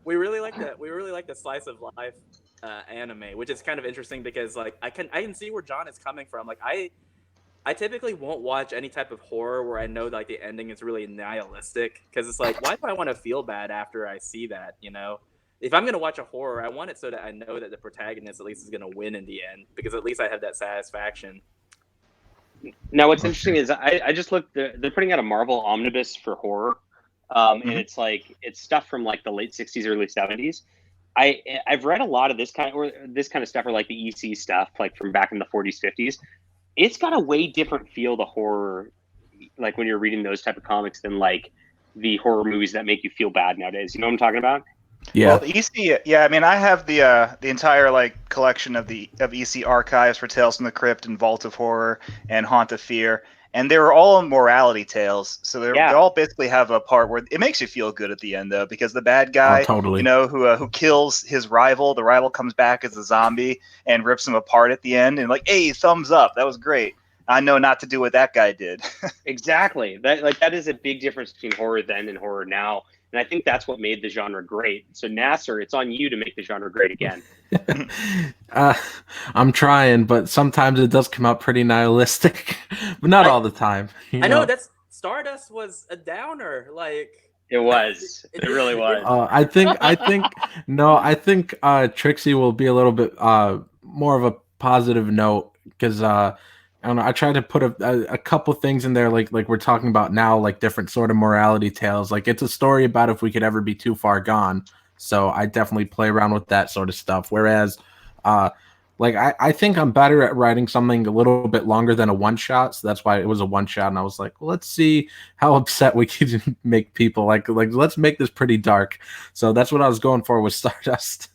we really like that. We really like the slice of life anime, which is kind of interesting because like I can see where John is coming from. Like I typically won't watch any type of horror where I know like the ending is really nihilistic because it's like, why do I want to feel bad after I see that? You know, if I'm gonna watch a horror, I want it so that I know that the protagonist at least is gonna win in the end because at least I have that satisfaction. Now, what's interesting is I just looked. They're putting out a Marvel omnibus for horror, and it's like it's stuff from like the late '60s, early '70s. I've read a lot of this kind of stuff, or like the EC stuff, like from back in the '40s, '50s. It's got a way different feel to horror, like when you're reading those type of comics than like the horror movies that make you feel bad nowadays. You know what I'm talking about? Yeah. Well, EC, yeah, I mean, I have the entire like collection of EC archives for Tales from the Crypt and Vault of Horror and Haunt of Fear, and they were all morality tales. So they all basically have a part where it makes you feel good at the end, though, because the bad guy, totally. who kills his rival, the rival comes back as a zombie and rips him apart at the end, and like, hey, thumbs up, that was great. I know not to do what that guy did. Exactly. That is a big difference between horror then and horror now. And I think that's what made the genre great. So Nasser, it's on you to make the genre great again. I'm trying, but sometimes it does come out pretty nihilistic, but not all the time. I know that's Stardust was a downer. Like it was. It really was. I think Trixie will be a little bit more of a positive note because I don't know. I tried to put a couple things in there, like we're talking about now, like different sort of morality tales. Like it's a story about if we could ever be too far gone. So I definitely play around with that sort of stuff. Whereas, like I think I'm better at writing something a little bit longer than a one shot. So that's why it was a one shot. And I was like, well, let's see how upset we can make people. Like let's make this pretty dark. So that's what I was going for with Stardust.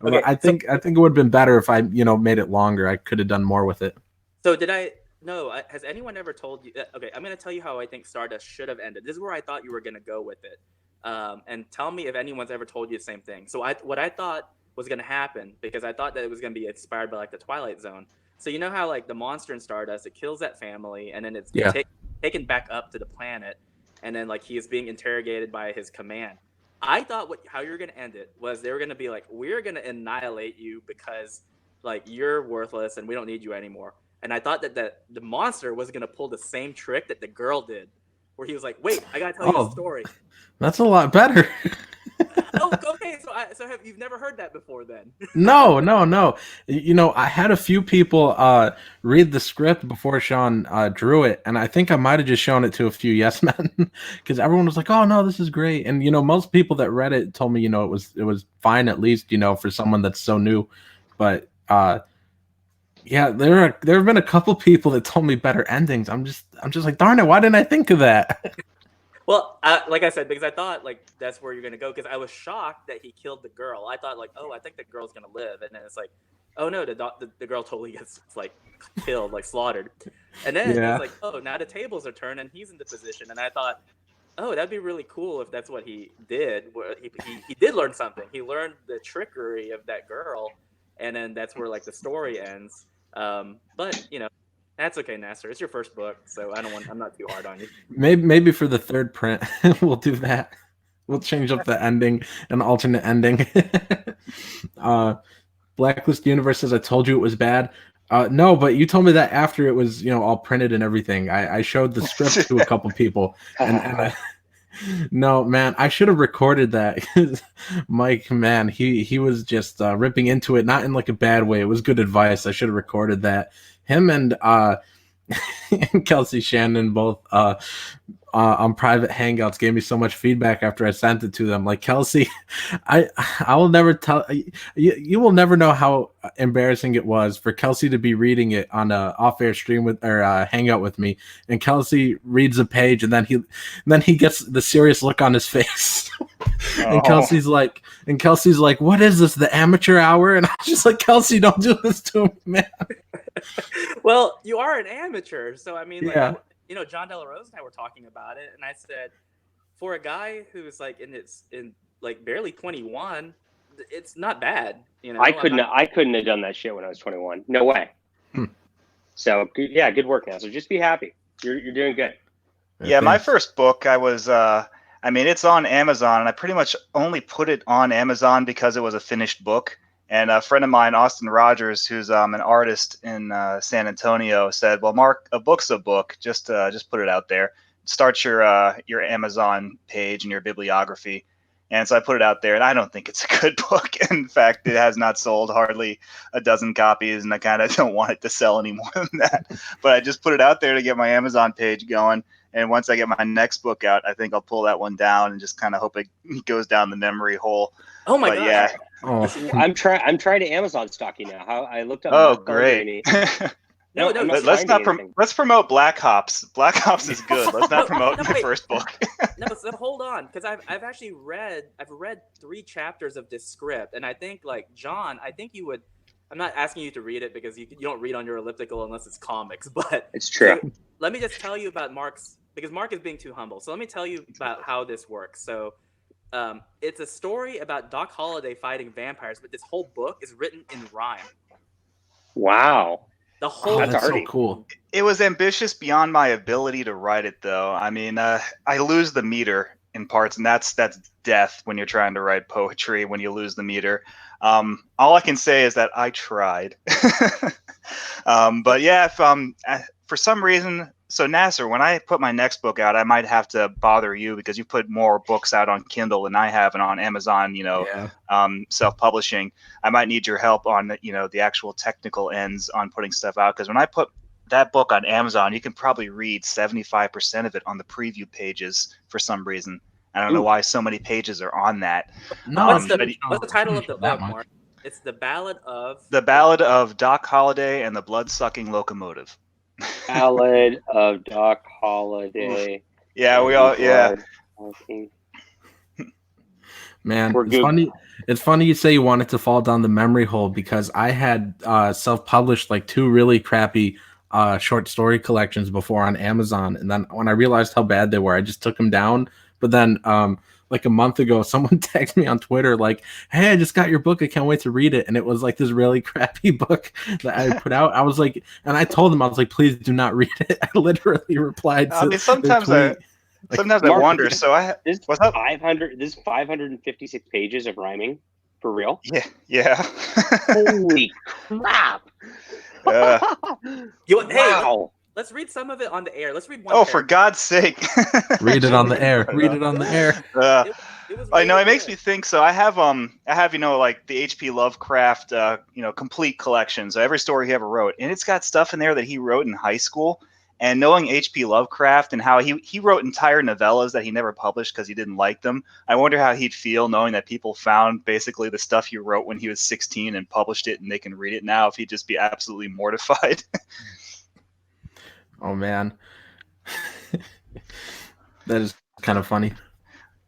Okay, I think it would have been better if I made it longer. I could have done more with it. So did I? No. Has anyone ever told you? Okay, I'm going to tell you how I think Stardust should have ended. This is where I thought you were going to go with it, and tell me if anyone's ever told you the same thing. So what I thought was going to happen, because I thought that it was going to be inspired by like the Twilight Zone. So you know how like the monster in Stardust, it kills that family, and then it's taken back up to the planet, and then like he is being interrogated by his command. I thought how you were going to end it was they were going to be like, we're going to annihilate you because like you're worthless and we don't need you anymore. And I thought that the monster was going to pull the same trick that the girl did, where he was like, wait, I got to tell you a story. That's a lot better. Oh, okay. So you've never heard that before then? No. I had a few people read the script before Sean drew it, and I think I might have just shown it to a few yes men because everyone was like, "Oh no, this is great." And most people that read it told me, it was fine, at least, for someone that's so new. But yeah, there have been a couple people that told me better endings. I'm just like, darn it, why didn't I think of that? Well, like I said, because I thought like that's where you're gonna go. Because I was shocked that he killed the girl. I thought like, oh, I think the girl's gonna live, and then it's like, oh no, the girl totally gets like killed, like slaughtered. And then it's like, oh, now the tables are turned, and he's in the position. And I thought, oh, that'd be really cool if that's what he did. Where he did learn something. He learned the trickery of that girl, and then that's where like the story ends. But that's okay, Nasser. It's your first book, so I'm not too hard on you. Maybe for the third print, we'll do that. We'll change up the ending, an alternate ending. Blacklist Universe says, I told you it was bad. No, but you told me that after it was, all printed and everything. I showed the script to a couple people, and no, man, I should have recorded that. Mike, man, he was just ripping into it, not in like a bad way. It was good advice. I should have recorded that. Him and Kelsey Shannon both on private hangouts gave me so much feedback after I sent it to them. Like, Kelsey, I will never tell you will never know how embarrassing it was for Kelsey to be reading it on a off-air stream with or hangout with me, and Kelsey reads a page and then he gets the serious look on his face. And Kelsey's like, what is this, the amateur hour? And I was just like, Kelsey, don't do this to me, man. Well, you are an amateur, so I mean, like, Yeah. John De La Rose and I were talking about it, and I said, for a guy who's like in like barely 21, it's not bad. I couldn't have done that shit when I was 21. No way. So yeah, good work now. So just be happy. You're doing good. Yeah, my first book, I was, I mean, it's on Amazon, and I pretty much only put it on Amazon because it was a finished book. And a friend of mine, Austin Rogers, who's an artist in San Antonio, said, "Well, Mark, a book's a book. Just put it out there. Start your Amazon page and your bibliography." And so I put it out there, and I don't think it's a good book. In fact, it has not sold hardly a dozen copies, and I kind of don't want it to sell any more than that. But I just put it out there to get my Amazon page going. And once I get my next book out, I think I'll pull that one down and just kind of hope it goes down the memory hole. Oh my god! Yeah. Oh. I'm trying to Amazon stock you now. How I looked up. Oh, great. No, let's promote Black Ops. Black Ops is good. Let's not promote my first book. No, so hold on, because I've actually read 3 chapters of this script, and I think, like, John, I think you would. I'm not asking you to read it because you don't read on your elliptical unless it's comics, but it's true. So let me just tell you about Mark's, because Mark is being too humble. So let me tell you about how this works. So it's a story about Doc Holliday fighting vampires, but this whole book is written in rhyme. Wow. The whole that's so cool. It was ambitious beyond my ability to write it, though. I mean, I lose the meter in parts, and that's death when you're trying to write poetry, when you lose the meter. All I can say is that I tried. But yeah, if for some reason, so Nasser, when I put my next book out, I might have to bother you because you put more books out on Kindle than I have and on Amazon, self-publishing. I might need your help on the actual technical ends on putting stuff out, because when I put that book on Amazon, you can probably read 75% of it on the preview pages for some reason. I don't know why so many pages are on that. No, what's the title of the book, Mark? It's The Ballad of Doc Holliday and the Blood-Sucking Locomotive. Ballad of Doc Holliday. Yeah, we all, yeah. Man, it's funny you say you wanted to fall down the memory hole, because I had self-published like 2 really crappy short story collections before on Amazon, and then when I realized how bad they were, I just took them down. But then like a month ago, someone texted me on Twitter like, "Hey, I just got your book. I can't wait to read it." And it was like this really crappy book that I put out. I was like, and I told them, I was like, "Please do not read it." I literally replied to, I mean, sometimes I wonder. So this 556 pages of rhyming for real? Yeah. Holy crap! Wow. Let's read some of it on the air. Let's read one. Oh, for God's sake! Read it on the air. Read it on the air. It was I know, really it makes good. me think. So I have like the H.P. Lovecraft complete collection. So every story he ever wrote, and it's got stuff in there that he wrote in high school. And knowing H.P. Lovecraft and how he wrote entire novellas that he never published because he didn't like them, I wonder how he'd feel knowing that people found basically the stuff he wrote when he was 16 and published it, and they can read it now. If he'd just be absolutely mortified. Oh man, that is kind of funny.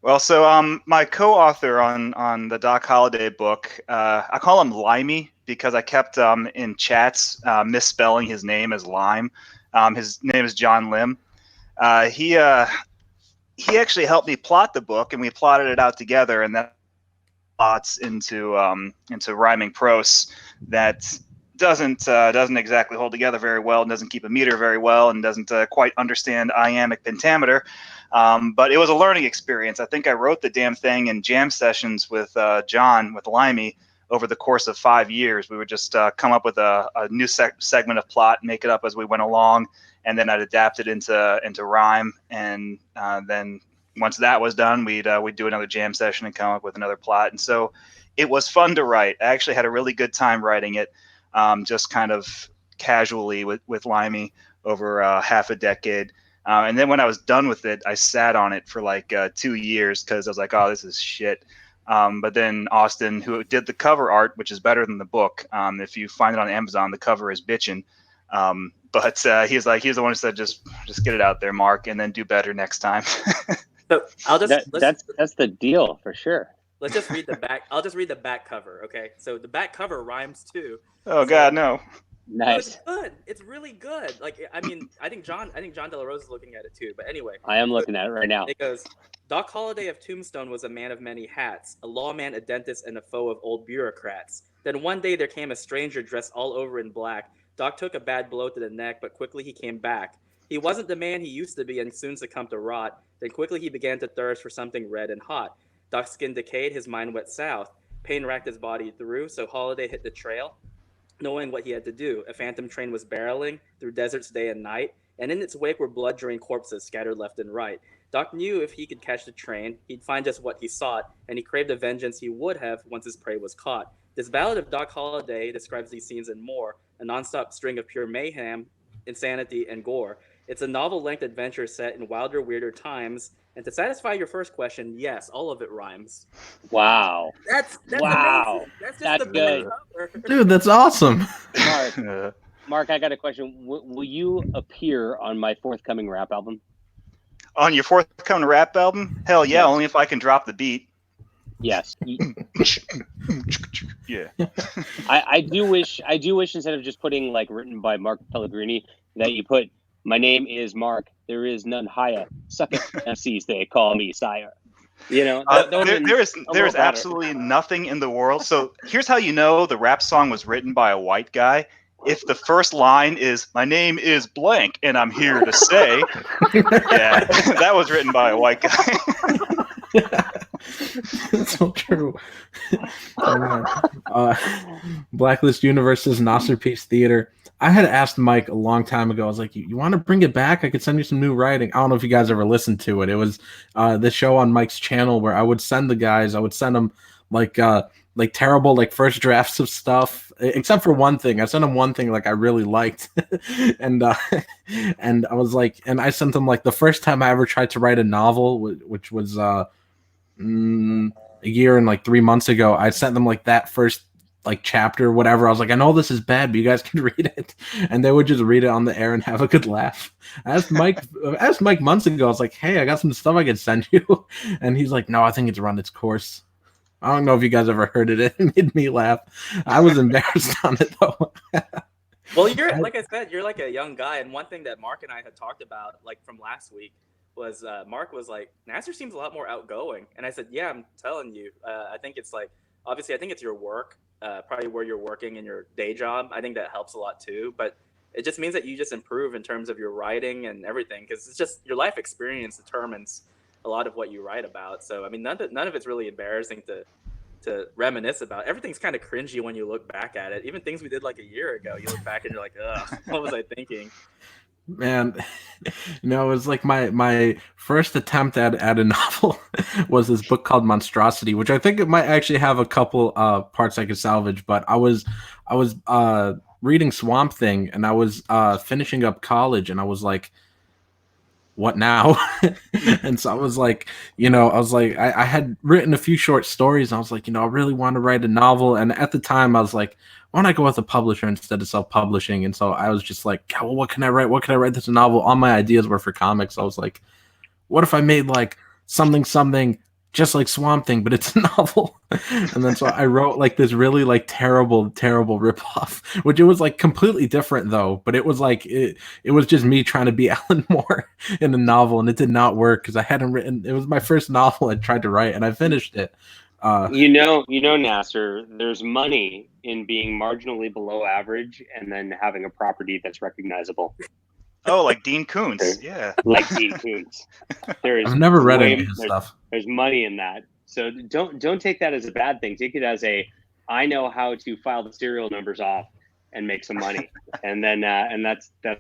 Well, so my co-author on the Doc Holliday book, I call him Limey because I kept in chats misspelling his name as Lime. His name is John Lim. He actually helped me plot the book, and we plotted it out together, and that plots into rhyming prose that doesn't exactly hold together very well, and doesn't keep a meter very well, and doesn't quite understand iambic pentameter. But it was a learning experience. I think I wrote the damn thing in jam sessions with John, with Limey, over the course of 5 years. We would just come up with a new segment of plot, make it up as we went along, and then I'd adapt it into rhyme. And then once that was done, we'd do another jam session and come up with another plot. And so it was fun to write. I actually had a really good time writing it, just kind of casually with Limey over half a decade. And then when I was done with it, I sat on it for like 2 years because I was like, oh, this is shit. But then Austin, who did the cover art, which is better than the book, if you find it on Amazon, the cover is bitchin'. But he's the one who said, just get it out there, Mark, and then do better next time. So that's the deal for sure. Let's just read the back. I'll just read the back cover, okay? So the back cover rhymes too. Oh God, no! Nice. It's good. It's really good. Like, I mean, I think John De La Rose is looking at it too. But anyway, I am looking at it right now. it goes. Doc Holliday of Tombstone was a man of many hats, a lawman, a dentist, and a foe of old bureaucrats. Then one day there came a stranger dressed all over in black. Doc took a bad blow to the neck, but quickly he came back. He wasn't the man he used to be and soon succumbed to rot. Then quickly he began to thirst for something red and hot. Doc's skin decayed, his mind went south. Pain racked his body through, so Holliday hit the trail, knowing what he had to do. A phantom train was barreling through deserts day and night, and in its wake were blood-drained corpses scattered left and right. Doc knew if he could catch the train, he'd find just what he sought, and he craved the vengeance he would have once his prey was caught. This ballad of Doc Holliday describes these scenes and more, a nonstop string of pure mayhem, insanity, and gore. It's a novel-length adventure set in wilder, weirder times. And to satisfy your first question, yes, all of it rhymes. Wow. That's wow. amazing. That's just That's the good. cover. Dude, that's awesome. Mark, I got a question. Will you appear on my forthcoming rap album? On your forthcoming rap album? Hell yeah, only if I can drop the beat. Yes. Yeah. I do wish instead of just putting like written by Mark Pellegrini that you put my name is Mark. There is none higher. Suck it, MCs. They call me sire. You know, there is absolutely nothing in the world. So here's how you know the rap song was written by a white guy. If the first line is "My name is blank and I'm here to say," yeah, that was written by a white guy. That's so true. Blacklist Universe's Masterpiece Theater. I had asked Mike a long time ago. I was like, "You want to bring it back? I could send you some new writing." I don't know if you guys ever listened to it. It was the show on Mike's channel where I would send the guys. I would send them like terrible like first drafts of stuff, except for one thing. I sent them one thing like I really liked, and I was like, and I sent them like the first time I ever tried to write a novel, which was a year and like 3 months ago. I sent them like that first like chapter, whatever. I was like, I know this is bad, but you guys can read it, and they would just read it on the air and have a good laugh. I asked Mike months ago. I was like, hey, I got some stuff I could send you, and he's like, no, I think it's run its course. I don't know if you guys ever heard it. It made me laugh. I was embarrassed on it though. Well, you're like I said, you're like a young guy, and one thing that Mark and I had talked about, like from last week, was Mark was like, Nasser seems a lot more outgoing, and I said, yeah, I'm telling you, I think it's like, obviously, I think it's your work, probably where you're working in your day job. I think that helps a lot too, but it just means that you just improve in terms of your writing and everything, because it's just your life experience determines a lot of what you write about. So I mean, none of it's really embarrassing to reminisce about. Everything's kind of cringy when you look back at it. Even things we did like a year ago, you look back and you're like, ugh, what was I thinking? Man, it was like my first attempt at a novel was this book called Monstrosity, which I think it might actually have a couple parts I could salvage. But I was reading Swamp Thing, and I was finishing up college, and I was like, what now? And so I was like, I had written a few short stories, and I was like, I really want to write a novel. And at the time I was like, why don't I go with a publisher instead of self-publishing? And so I was just like, well, what can I write? What can I write that's a novel? All my ideas were for comics. I was like, what if I made like something just like Swamp Thing, but it's a novel? And then so I wrote like this really like terrible ripoff, which it was like completely different though. But it was like it was just me trying to be Alan Moore in a novel, and it did not work because I hadn't written. It was my first novel I tried to write, and I finished it. Nasser, there's money in being marginally below average and then having a property that's recognizable. Oh, like Dean Koontz, yeah. Like Dean Koontz. I've never read any of his stuff. There's money in that, so don't take that as a bad thing. Take it as I know how to file the serial numbers off and make some money, and then and that's going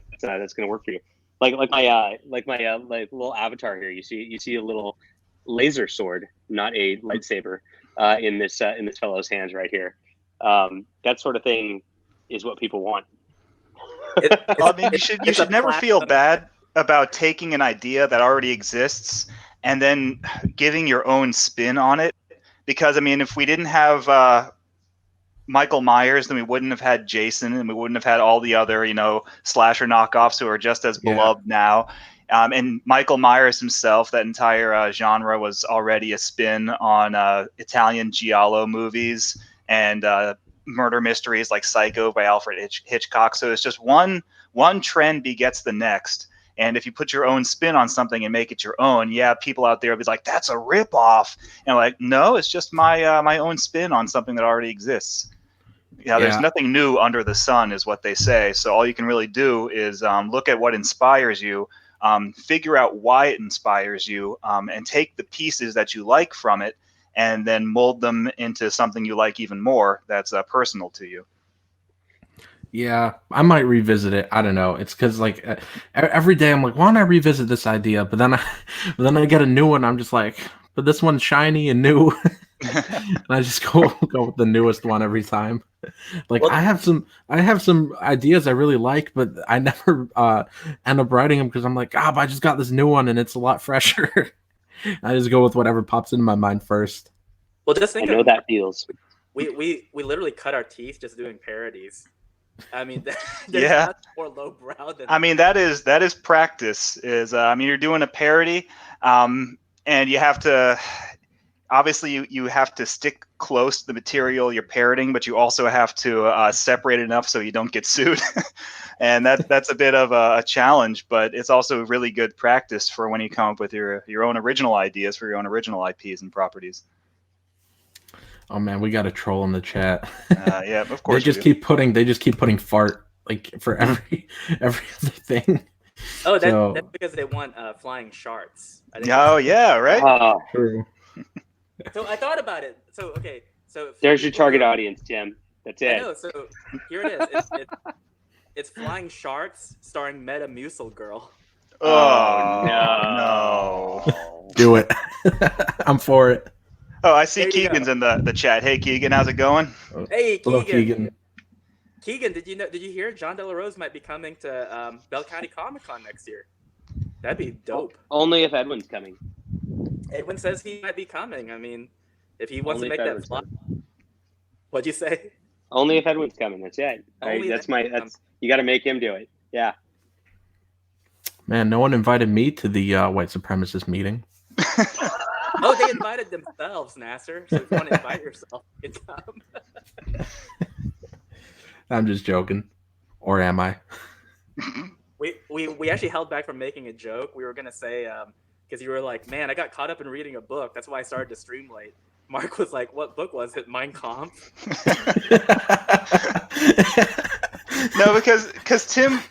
to work for you. Like my little avatar here. You see a little laser sword, not a lightsaber, in this fellow's hands right here. That sort of thing is what people want. I mean, you should never feel bad about taking an idea that already exists and then giving your own spin on it. Because I mean, if we didn't have Michael Myers, then we wouldn't have had Jason, and we wouldn't have had all the other, slasher knockoffs who are just as beloved now. And Michael Myers himself, that entire genre was already a spin on Italian giallo movies and murder mysteries like Psycho by Alfred Hitchcock. So it's just one trend begets the next. And if you put your own spin on something and make it your own, people out there will be like, that's a ripoff. And like, no, it's just my own spin on something that already exists. There's nothing new under the sun, is what they say. So all you can really do is look at what inspires you, figure out why it inspires you, and take the pieces that you like from it, and then mold them into something you like even more that's personal to you. Yeah, I might revisit it. I don't know. It's because like every day I'm like, why don't I revisit this idea? But then I get a new one. I'm just like, but this one's shiny and new, and I just go with the newest one every time. Like I have some ideas I really like, but I never end up writing them because I'm like, but I just got this new one and it's a lot fresher. I just go with whatever pops into my mind first. Well, just think. I know that feels. We literally cut our teeth just doing parodies. I mean, yeah. Much more lowbrow than. I mean, that is practice. You're doing a parody, and you have to. Obviously, you have to stick close to the material you're parroting, but you also have to separate it enough so you don't get sued. And that's a bit of a challenge, but it's also really good practice for when you come up with your own original ideas for your own original IPs and properties. Oh man, we got a troll in the chat. Yeah, of course. They just keep putting fart like for every other thing. Oh, that's because they want flying sharks. Yeah, right. True. So I thought about it. So okay, so there's your target audience, Tim. That's it. I know. So here it is. It's flying sharks starring Metamucil Girl. Oh no! Do it. I'm for it. Oh, I see Keegan's in the chat. Hey, Keegan, how's it going? Hey, Keegan. Hello, Keegan. Keegan, did you hear John De La Rose might be coming to Bell County Comic Con next year? That'd be dope. Only if Edwin's coming. Edwin says he might be coming. I mean, if he wants to make that fly. What'd you say? Only if Edwin's coming. That's it. You got to make him do it. Yeah. Man, no one invited me to the white supremacist meeting. Oh, they invited themselves, Nasser. So if you want to invite yourself, you can come. I'm just joking. Or am I? We actually held back from making a joke. We were gonna say because you were like, man, I got caught up in reading a book. That's why I started to stream late. Mark was like, what book was it? Mein Kampf? No, because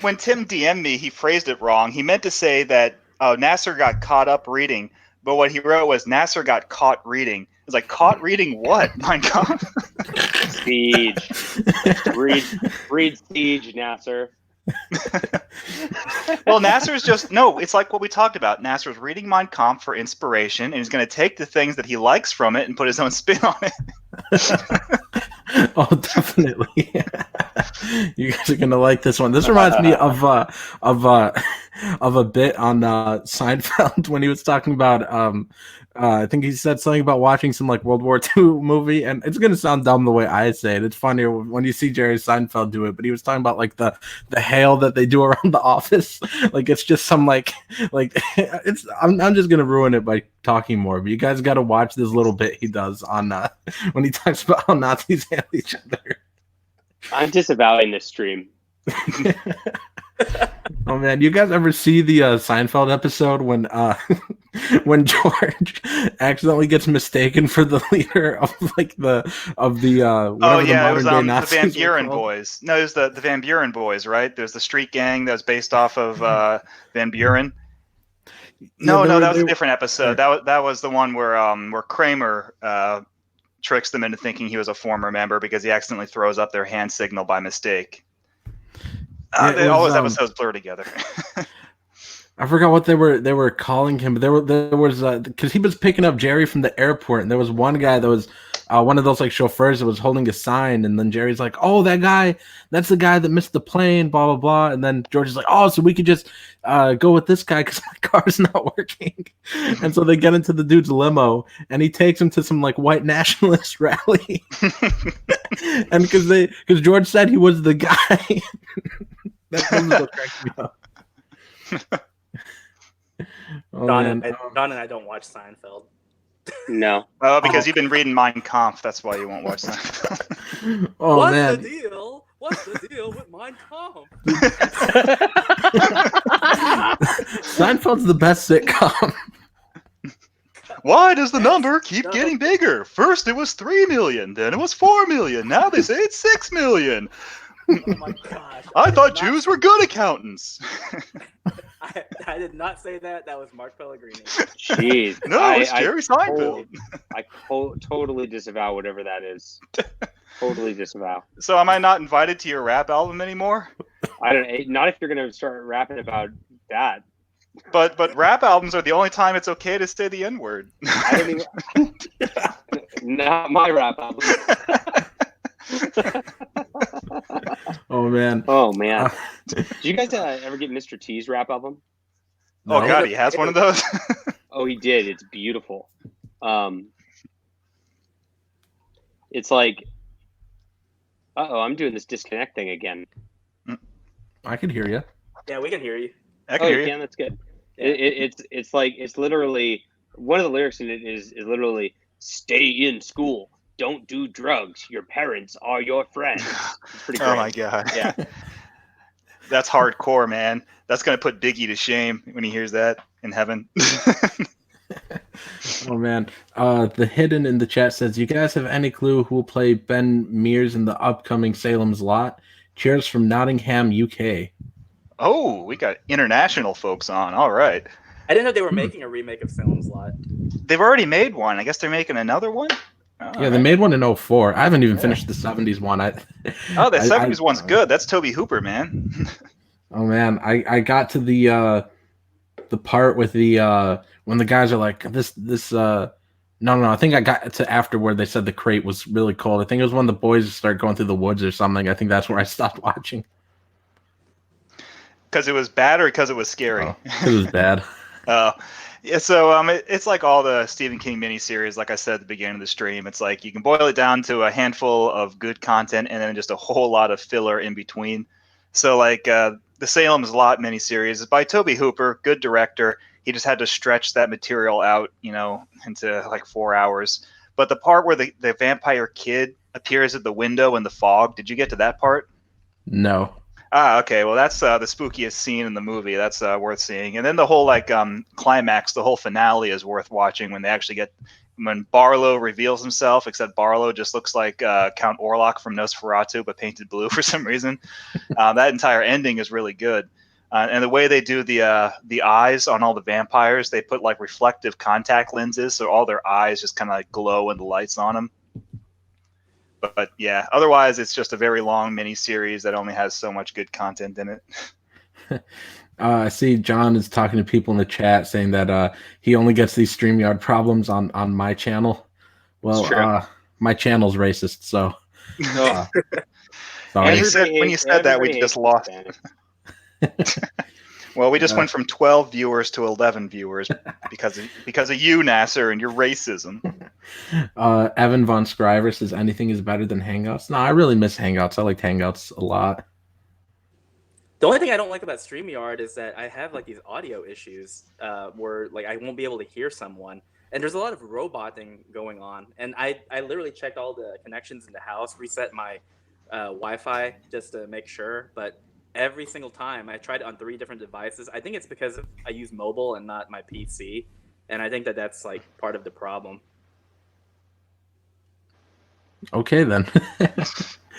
when Tim DM'd me, he phrased it wrong. He meant to say that Nasser got caught up reading, but what he wrote was Nasser got caught reading. It's like, caught reading what? Mein Kampf? Siege. Read Siege, Nasser. Well, Nasser's it's like what we talked about. Nasser's reading Mein Kampf for inspiration, and he's going to take the things that he likes from it and put his own spin on it. Oh, definitely. You guys are gonna like this one. This reminds me of a bit on Seinfeld when he was talking about I think he said something about watching some like World War II movie, and it's gonna sound dumb the way I say it. It's funnier when you see Jerry Seinfeld do it, but he was talking about like the hail that they do around the office. Like it's just some like it's I'm just gonna ruin it by talking more, but you guys got to watch this little bit he does on when he talks about how Nazis hail each other. I'm disavowing this stream. Oh man, you guys ever see the Seinfeld episode when George accidentally gets mistaken for the leader of the it was the Van Buren boys. No, it was the Van Buren boys, right? There's the street gang that was based off of Van Buren. No, that was a different episode. That was the one where Kramer tricks them into thinking he was a former member because he accidentally throws up their hand signal by mistake. All those episodes blur together. I forgot what they were calling him, but there was because he was picking up Jerry from the airport, and there was one guy that was one of those like chauffeurs that was holding a sign, and then Jerry's like, "Oh, that guy, that's the guy that missed the plane." Blah blah blah, and then George is like, "Oh, so we could just go with this guy because my car's not working." And so they get into the dude's limo, and he takes him to some like white nationalist rally, and because George said he was the guy. That's what cracked me up. Oh, Don man. and I don't watch Seinfeld. No. Oh, because you've been reading Mein Kampf. That's why you won't watch that. Oh What's man. the deal? What's the deal with Mein Kampf? Seinfeld's the best sitcom. Why does the number keep getting bigger? First it was 3 million, then it was 4 million. Now they say it's 6 million. Oh my gosh! I thought Jews were good accountants. I did not say that. That was Mark Pellegrini. Jeez. No, it's Jerry Seinfeld. I totally disavow whatever that is. Totally disavow. So am I not invited to your rap album anymore? I don't. Not if you're gonna start rapping about that. But rap albums are the only time it's okay to say the N-word. I don't even. Not my rap album. Oh man. Oh man. Did you guys ever get Mr. T's rap album? Oh No. God, he has one of those. Oh, he did. It's beautiful. It's like, I'm doing this disconnect thing again. I can hear you. Yeah, we can hear you. I can hear you you. can. That's good. It's like, it's literally, one of the lyrics in it is literally, "Stay in school. Don't do drugs. Your parents are your friends." It's pretty great. Oh my God. Yeah. That's hardcore, man. That's gonna put Biggie to shame when he hears that in heaven. Oh man. The Hidden in the chat says, "You guys have any clue who will play Ben Mears in the upcoming Salem's Lot? Cheers from Nottingham, UK." Oh, we got international folks on. All right. I didn't know they were making a remake of Salem's Lot. They've already made one. I guess they're making another one. Yeah, they made one in 04. I haven't even finished the 70s one. Oh, the 70s one's good. That's Toby Hooper, man. Oh man, I got to the part with the when the guys are like no, I think I got to after where they said the crate was really cold. I think it was when the boys started going through the woods or something. I think that's where I stopped watching. Because it was bad or because it was scary? Oh, it was bad. Yeah, so it's like all the Stephen King miniseries. Like I said at the beginning of the stream, it's like you can boil it down to a handful of good content and then just a whole lot of filler in between. So like the Salem's Lot miniseries is by Toby Hooper, good director. He just had to stretch that material out, into like 4 hours. But the part where the vampire kid appears at the window in the fog, did you get to that part? No. Ah, okay. Well, that's the spookiest scene in the movie. That's worth seeing. And then the whole climax, the whole finale is worth watching when Barlow reveals himself. Except Barlow just looks like Count Orlok from Nosferatu, but painted blue for some reason. That entire ending is really good. And the way they do the eyes on all the vampires, they put like reflective contact lenses, so all their eyes just kind of like glow in the lights on them. But yeah, otherwise it's just a very long mini series that only has so much good content in it. I see John is talking to people in the chat saying that he only gets these StreamYard problems on my channel. Well, my channel's racist, so. Sorry. When you said that, we just lost. Well, we just went from 12 viewers to 11 viewers because of you, Nasser, and your racism. Evan Von Scriver says anything is better than Hangouts. No, I really miss Hangouts. I liked Hangouts a lot. The only thing I don't like about StreamYard is that I have like these audio issues where like I won't be able to hear someone. And there's a lot of roboting going on. And I literally checked all the connections in the house, reset my Wi-Fi just to make sure. But every single time I tried it on 3 different devices. I think it's because I use mobile and not my PC. And I think that's like part of the problem. Okay, then.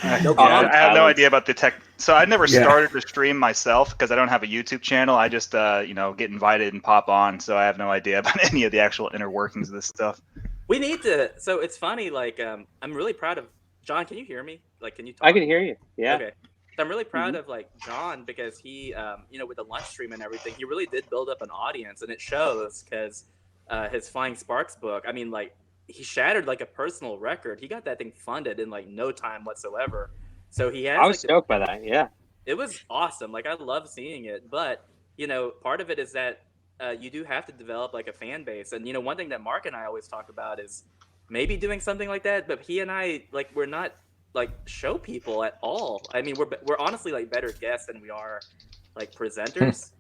I have no idea about the tech. So I never started to stream myself because I don't have a YouTube channel. I just, get invited and pop on. So I have no idea about any of the actual inner workings of this stuff. We need to. So it's funny. Like, I'm really proud of John. Can you hear me? Like, can you talk? I can hear you. Yeah. Okay. So I'm really proud of like John because he, with the lunch stream and everything, he really did build up an audience, and it shows because his Flying Sparks book. I mean, like he shattered like a personal record. He got that thing funded in like no time whatsoever. So he has I was like stoked by that. Yeah. it was awesome. Like I love seeing it, but part of it is that you do have to develop like a fan base. And one thing that Mark and I always talk about is maybe doing something like that. But he and I, like, we're not like show people at all. I mean, we're honestly like better guests than we are like presenters.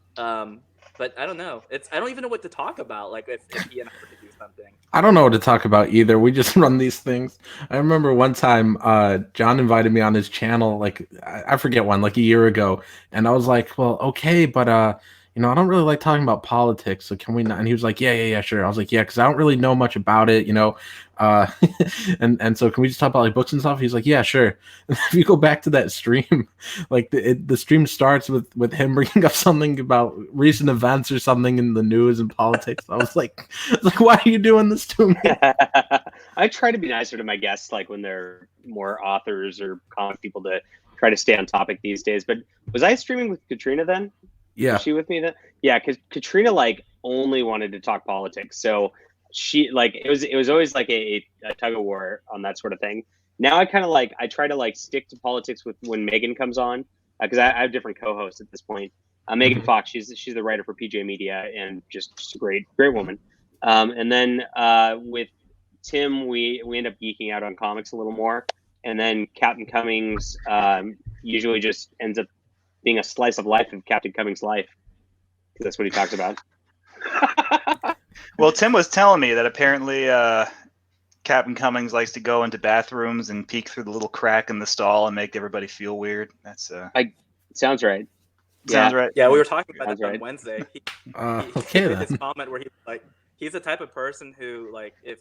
But I don't know. I don't even know what to talk about. Like if he and I were to do something. I don't know what to talk about either. We just run these things. I remember one time John invited me on his channel, like I forget when, like a year ago, and I was like, well, okay, but I don't really like talking about politics, so can we not? And he was like, yeah, sure. I was like, yeah, because I don't really know much about it, uh, and so can we just talk about like books and stuff? He's like, yeah, sure. If you go back to that stream, like the stream starts with him bringing up something about recent events or something in the news and politics. I was like, why are you doing this to me? I try to be nicer to my guests, like when they're more authors or comic people, to try to stay on topic these days. But was I streaming with Katrina then? Yeah. Was she with me then? Yeah, because Katrina like only wanted to talk politics. So she like it was always like a tug of war on that sort of thing. Now I kind of like I try to like stick to politics with when Megan comes on, because I have different co-hosts at this point. Megan Fox, she's the writer for PJ Media and just a great woman. And then with Tim, we end up geeking out on comics a little more, and then Captain Cummings usually just ends up being a slice of life of Captain Cummings' life, because that's what he talks about. Well, Tim was telling me that apparently Captain Cummings likes to go into bathrooms and peek through the little crack in the stall and make everybody feel weird. That's sounds right. Sounds right. Yeah, we were talking about Sounds that on right. Wednesday. He Okay made then. this comment where he's the type of person who, like, if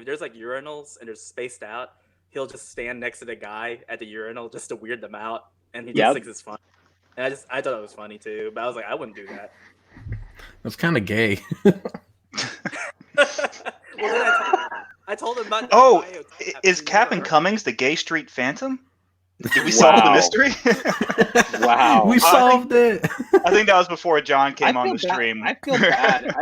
there's like urinals and they're spaced out, he'll just stand next to the guy at the urinal just to weird them out, and he just thinks it's fun. And I thought it was funny too, but I was like, I wouldn't do that. That's kind of gay. Well, then I told him about. Oh, is Captain Cummings the Gay Street Phantom? Did we solve the mystery? Wow, we solved it. I think that was before John came on the stream. I feel bad.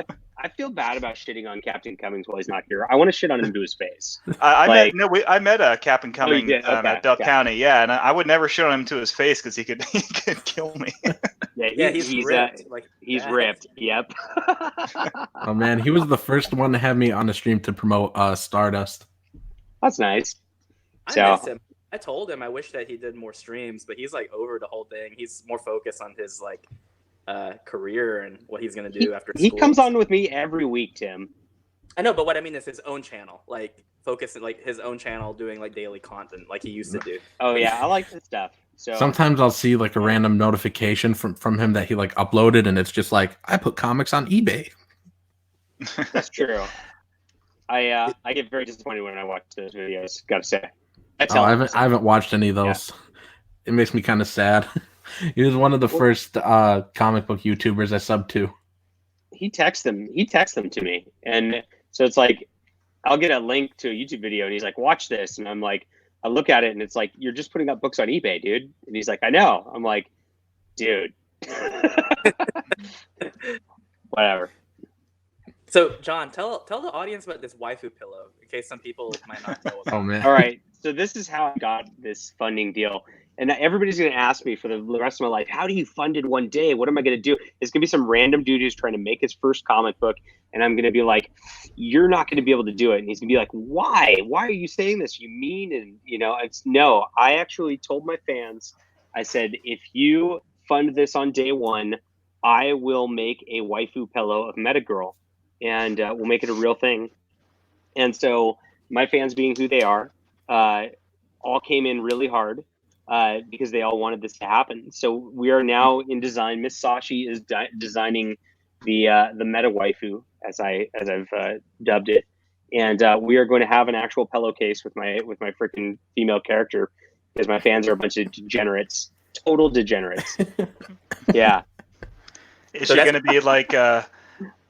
I feel bad about shitting on Captain Cummings while he's not here. I want to shit on him to his face. I met Captain Cummings at Bell County, yeah, and I would never shit on him to his face because he could kill me. He's ripped. He's ripped. Yep. Oh man, he was the first one to have me on the stream to promote Stardust. That's nice. I miss him. I told him I wish that he did more streams, but he's like over the whole thing. He's more focused on his like career and what he's gonna do after school. He comes on with me every week, Tim. I know, but what I mean is his own channel, like focusing like his own channel, doing like daily content, like he used to do. Oh yeah, I like this stuff. So sometimes I'll see like a random notification from him that he like uploaded, and it's just like, I put comics on eBay. That's true. I get very disappointed when I watch those videos. Gotta say. I haven't watched any of those. Yeah. It makes me kind of sad. He was one of the first comic book YouTubers I subbed to. He texts them to me, and so it's like I'll get a link to a YouTube video, and he's like, "Watch this," and I'm like, I look at it, and it's like, "You're just putting up books on eBay, dude." And he's like, "I know." I'm like, "Dude." Whatever. So, John, tell the audience about this waifu pillow in case some people might not know about. Oh man! All right, so this is how I got this funding deal, and everybody's going to ask me for the rest of my life, how do you fund it one day? What am I going to do? It's going to be some random dude who's trying to make his first comic book, and I'm going to be like, you're not going to be able to do it. And he's going to be like, why? Why are you saying this? You mean? And it's no. I actually told my fans, I said, if you fund this on day one, I will make a waifu pillow of Metagirl. And we'll make it a real thing. And so my fans, being who they are, all came in really hard because they all wanted this to happen. So we are now in design. Miss Sashi is designing the meta waifu, as I've dubbed it, and we are going to have an actual pillowcase with my freaking female character, because my fans are a bunch of degenerates, total degenerates. Yeah. Is she going to be like?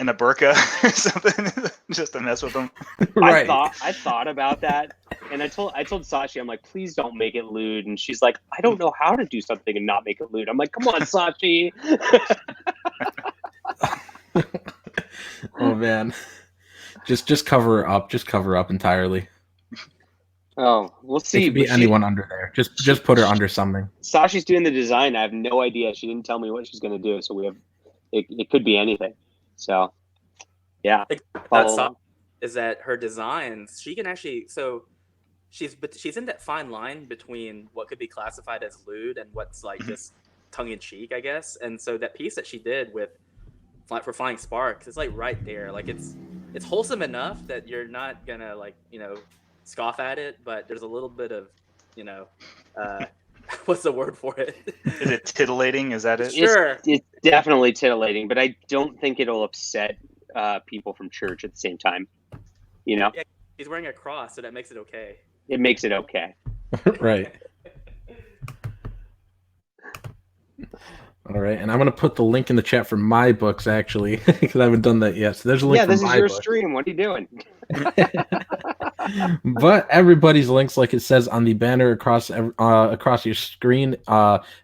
In a burqa or something, just to mess with them. Right. I thought about that, and I told Sashi, I'm like, please don't make it lewd, and she's like, I don't know how to do something and not make it lewd. I'm like, come on, Sashi. Oh man, Just cover her up. Just cover her up entirely. Oh, we'll It see. could be But anyone under there. Just put her under something. Sashi's doing the design. I have no idea. She didn't tell me what she's going to do. So it could be anything. So, yeah. That's is that her designs, she can actually, so she's in that fine line between what could be classified as lewd and what's like just tongue-in-cheek, I guess. And so that piece that she did with for Flying Sparks, it's like right there. Like it's wholesome enough that you're not gonna like, scoff at it, but there's a little bit of, what's the word for it? Is it titillating? Is that it? Sure. It's definitely titillating, but I don't think it'll upset people from church at the same time. Yeah, he's wearing a cross, so that makes it okay. It makes it okay. Right. All right, and I'm gonna put the link in the chat for my books actually, because I haven't done that yet. So there's a link. Yeah, for this is your book. stream. What are you doing? But everybody's links, like it says on the banner across your screen,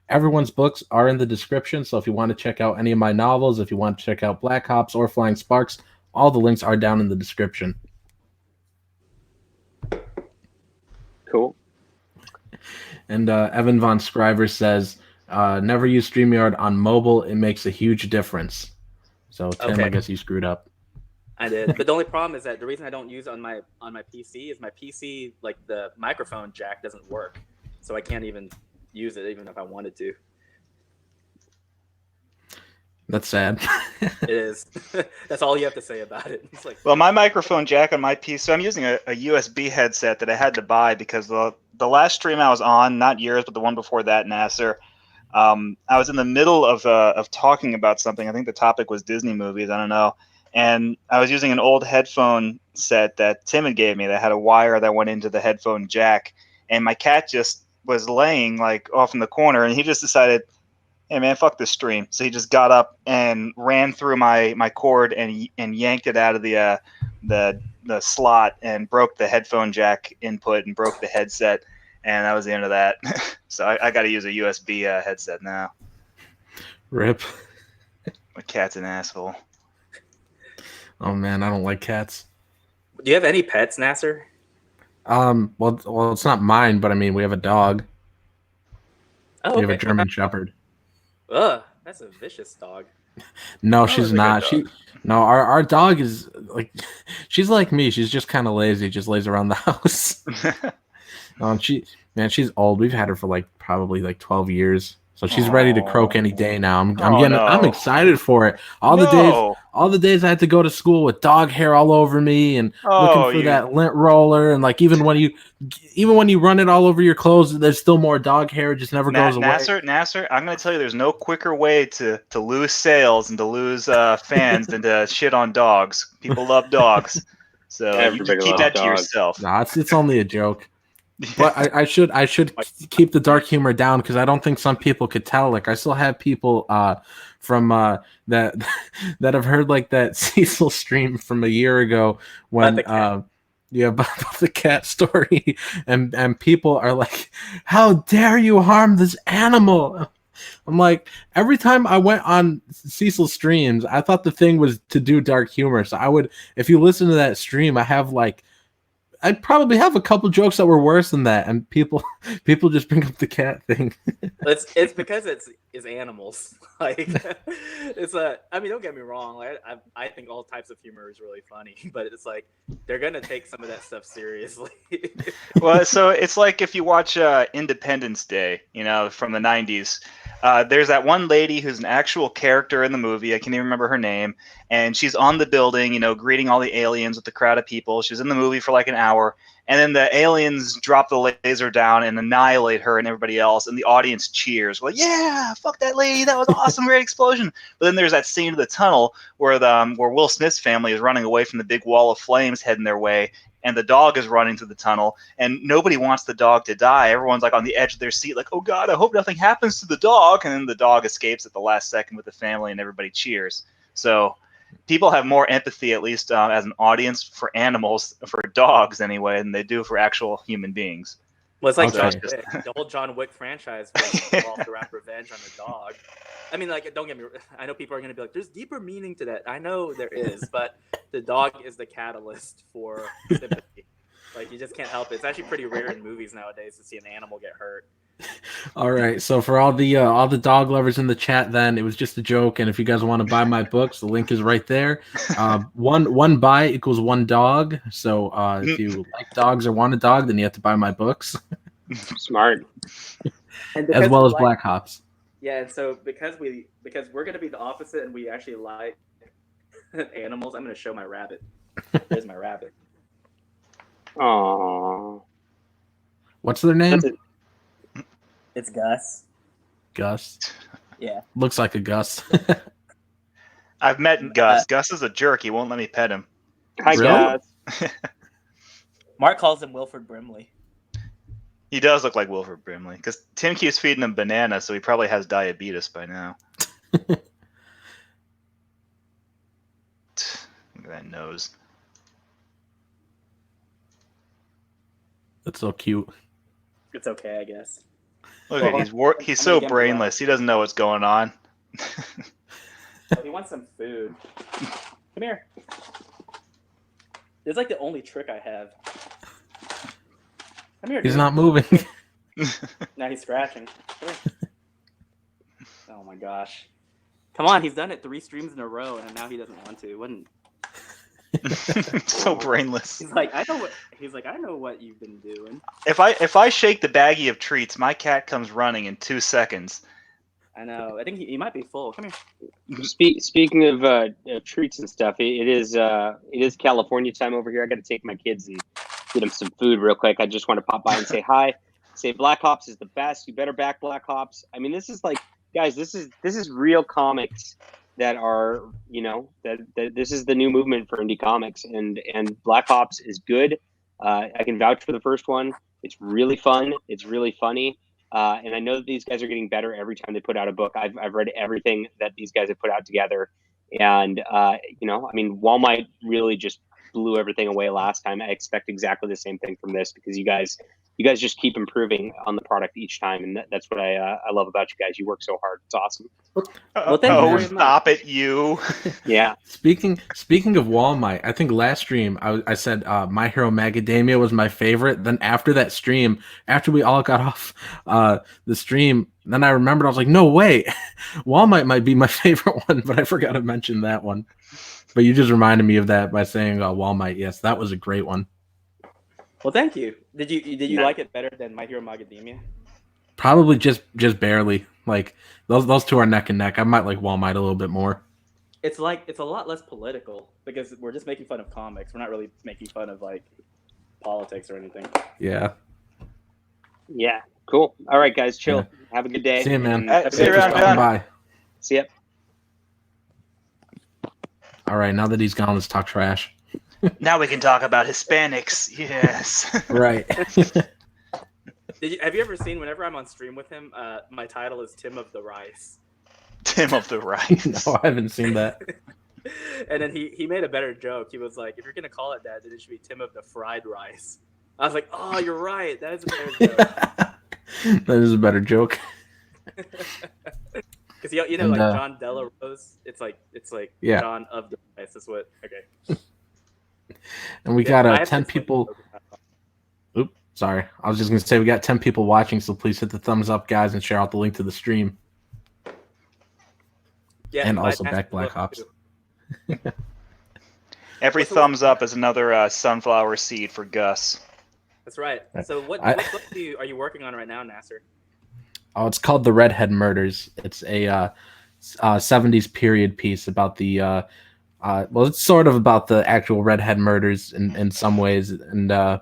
everyone's books are in the description. So if you want to check out any of my novels, if you want to check out Black Ops or Flying Sparks, all the links are down in the description. Cool. And Evan Von Scriver says, never use StreamYard on mobile. It makes a huge difference. So Tim, Okay. I guess you screwed up. I did, but the only problem is that the reason I don't use it on my PC is my PC, like the microphone jack doesn't work, so I can't even use it even if I wanted to. That's sad. It is. That's all you have to say about it. It's like, Well, my microphone jack on my PC, so I'm using a USB headset that I had to buy because the last stream I was on, not yours, but the one before that, Nasser, I was in the middle of talking about something. I think the topic was Disney movies. I don't know. And I was using an old headphone set that Tim had gave me that had a wire that went into the headphone jack. And my cat just was laying like off in the corner, and he just decided, hey man, fuck this stream. So he just got up and ran through my cord and yanked it out of the slot and broke the headphone jack input and broke the headset. And that was the end of that. So I got to use a USB headset now. Rip. My cat's an asshole. Oh man, I don't like cats. do you have any pets, Nasser? Well, it's not mine, but I mean, we have a dog. Oh, We have a okay. German Shepherd. Ugh, that's a vicious dog. No, Oh, she's it's a good not. dog. Our dog is like, she's like me. She's just kind of lazy. Just lays around the house. She's old. We've had her for probably 12 years. So she's ready to croak any day now. I'm excited for it. All the days I had to go to school with dog hair all over me and looking for that lint roller, and even when you run it all over your clothes, there's still more dog hair. It just never goes away. Nasser, I'm going to tell you, there's no quicker way to lose sales and to lose fans than to shit on dogs. People love dogs, so you just keep that to yourself. Nah, it's only a joke. But I should keep the dark humor down, because I don't think some people could tell. I still have people from that have heard that Cecil stream from a year ago when about the cat story, and people are like, "How dare you harm this animal?" I'm like, every time I went on Cecil streams, I thought the thing was to do dark humor. So if you listen to that stream, I'd probably have a couple jokes that were worse than that, and people just bring up the cat thing. It's because it's animals. I mean, don't get me wrong. I think all types of humor is really funny, but it's they're gonna take some of that stuff seriously. Well, so it's like if you watch Independence Day, from the 90s. There's that one lady who's an actual character in the movie. I can't even remember her name. And she's on the building, greeting all the aliens with the crowd of people. She's in the movie for an hour. And then the aliens drop the laser down and annihilate her and everybody else. And the audience cheers. We're like, yeah, fuck that lady. That was awesome. Great explosion. But then there's that scene of the tunnel where Will Smith's family is running away from the big wall of flames heading their way. And the dog is running through the tunnel, and nobody wants the dog to die. Everyone's on the edge of their seat, oh God, I hope nothing happens to the dog. And then the dog escapes at the last second with the family, and everybody cheers. So people have more empathy, at least as an audience, for animals, for dogs anyway, than they do for actual human beings. Well, it's like Okay. John Wick. The whole John Wick franchise was revolved around revenge on the dog. I mean, like, don't get me. I know people are gonna be like, "There's deeper meaning to that." I know there is, but the dog is the catalyst for sympathy. Like, you just can't help it. It's actually pretty rare in movies nowadays to see an animal get hurt. All right, so for all the dog lovers in the chat, then it was just a joke. And if you guys want to buy my books, the link is right there. One buy equals one dog. So if you like dogs or want a dog, then you have to buy my books, Smart. And as because well we as like, Black Hops. yeah, and so because we're gonna be the opposite, and we actually like animals. I'm gonna show my rabbit. There's my rabbit. Aww. What's their name? That's it. It's Gus. Gus. Yeah. Looks like a Gus. I've met Gus. Gus is a jerk. He won't let me pet him. Hi, Really? guys. Mark calls him Wilford Brimley. He does look like Wilford Brimley because Tim keeps feeding him bananas, so he probably has diabetes by now. Look at that nose. That's so cute. It's okay, I guess. Look at he's so brainless. He doesn't know what's going on. Oh, he wants some food. Come here. This is like the only trick I have. Come here. He's dude. not moving. Now he's scratching. Come here. Oh my gosh. Come on, he's done it 3 streams in a row, and now he doesn't want to. Wouldn't. So brainless. He's like, I know what. He's like, I know what you've been doing. If I shake the baggie of treats, my cat comes running in 2 seconds. I know. I think he might be full. Come here. Speaking of treats and stuff, it is California time over here. I got to take my kids and get them some food real quick. I just want to pop by and say hi. Say Black Ops is the best. You better back Black Ops. I mean, this is like, guys, this is real comics that are, that this is the new movement for indie comics, and Black Ops is good. I can vouch for the first one. It's really fun. It's really funny. And I know that these guys are getting better every time they put out a book. I've read everything that these guys have put out together. And, I mean, Walmart really just blew everything away last time. I expect exactly the same thing from this, because you guys just keep improving on the product each time. And that's what I love about you guys. You work so hard. It's awesome. Well, thank you very Stop it, you. Yeah. Speaking of Walmart, I think last stream I said My Hero Macadamia was my favorite. Then after that stream, after we all got off the stream, then I remembered, I was like, no way, Walmart might be my favorite one, but I forgot to mention that one. But you just reminded me of that by saying Walmart. Yes, that was a great one. Well, thank you. Did you like it better than My Hero Macadamia? Probably just barely. Like those two are neck and neck. I might like Walmart a little bit more. It's a lot less political, because we're just making fun of comics. We're not really making fun of like politics or anything. Yeah. Yeah. Cool. All right, guys. Chill. Yeah. Have a good day. See you, man. See you around, John. Bye. See ya. All right, now that he's gone, let's talk trash. Now we can talk about Hispanics. Yes. Right. Have you ever seen, whenever I'm on stream with him, my title is Tim of the Rice. Tim of the Rice. No, I haven't seen that. And then he made a better joke. He was like, if you're going to call it that, then it should be Tim of the Fried Rice. I was like, oh, you're right. That is a better joke. That is a better joke. Because like John Della Rose, it's like yeah. John of the Rice. That's what. Okay. And we got 10 people. Oops, sorry. I was just gonna say we got 10 people watching, so please hit the thumbs up, guys, and share out the link to the stream. Yeah, and also back Black Ops. Every thumbs up is another sunflower seed for Gus. That's right. So what book are you working on right now, Nasser? Oh, it's called The Redhead Murders. It's a 70s period piece about the well, it's sort of about the actual Redhead murders in some ways, and I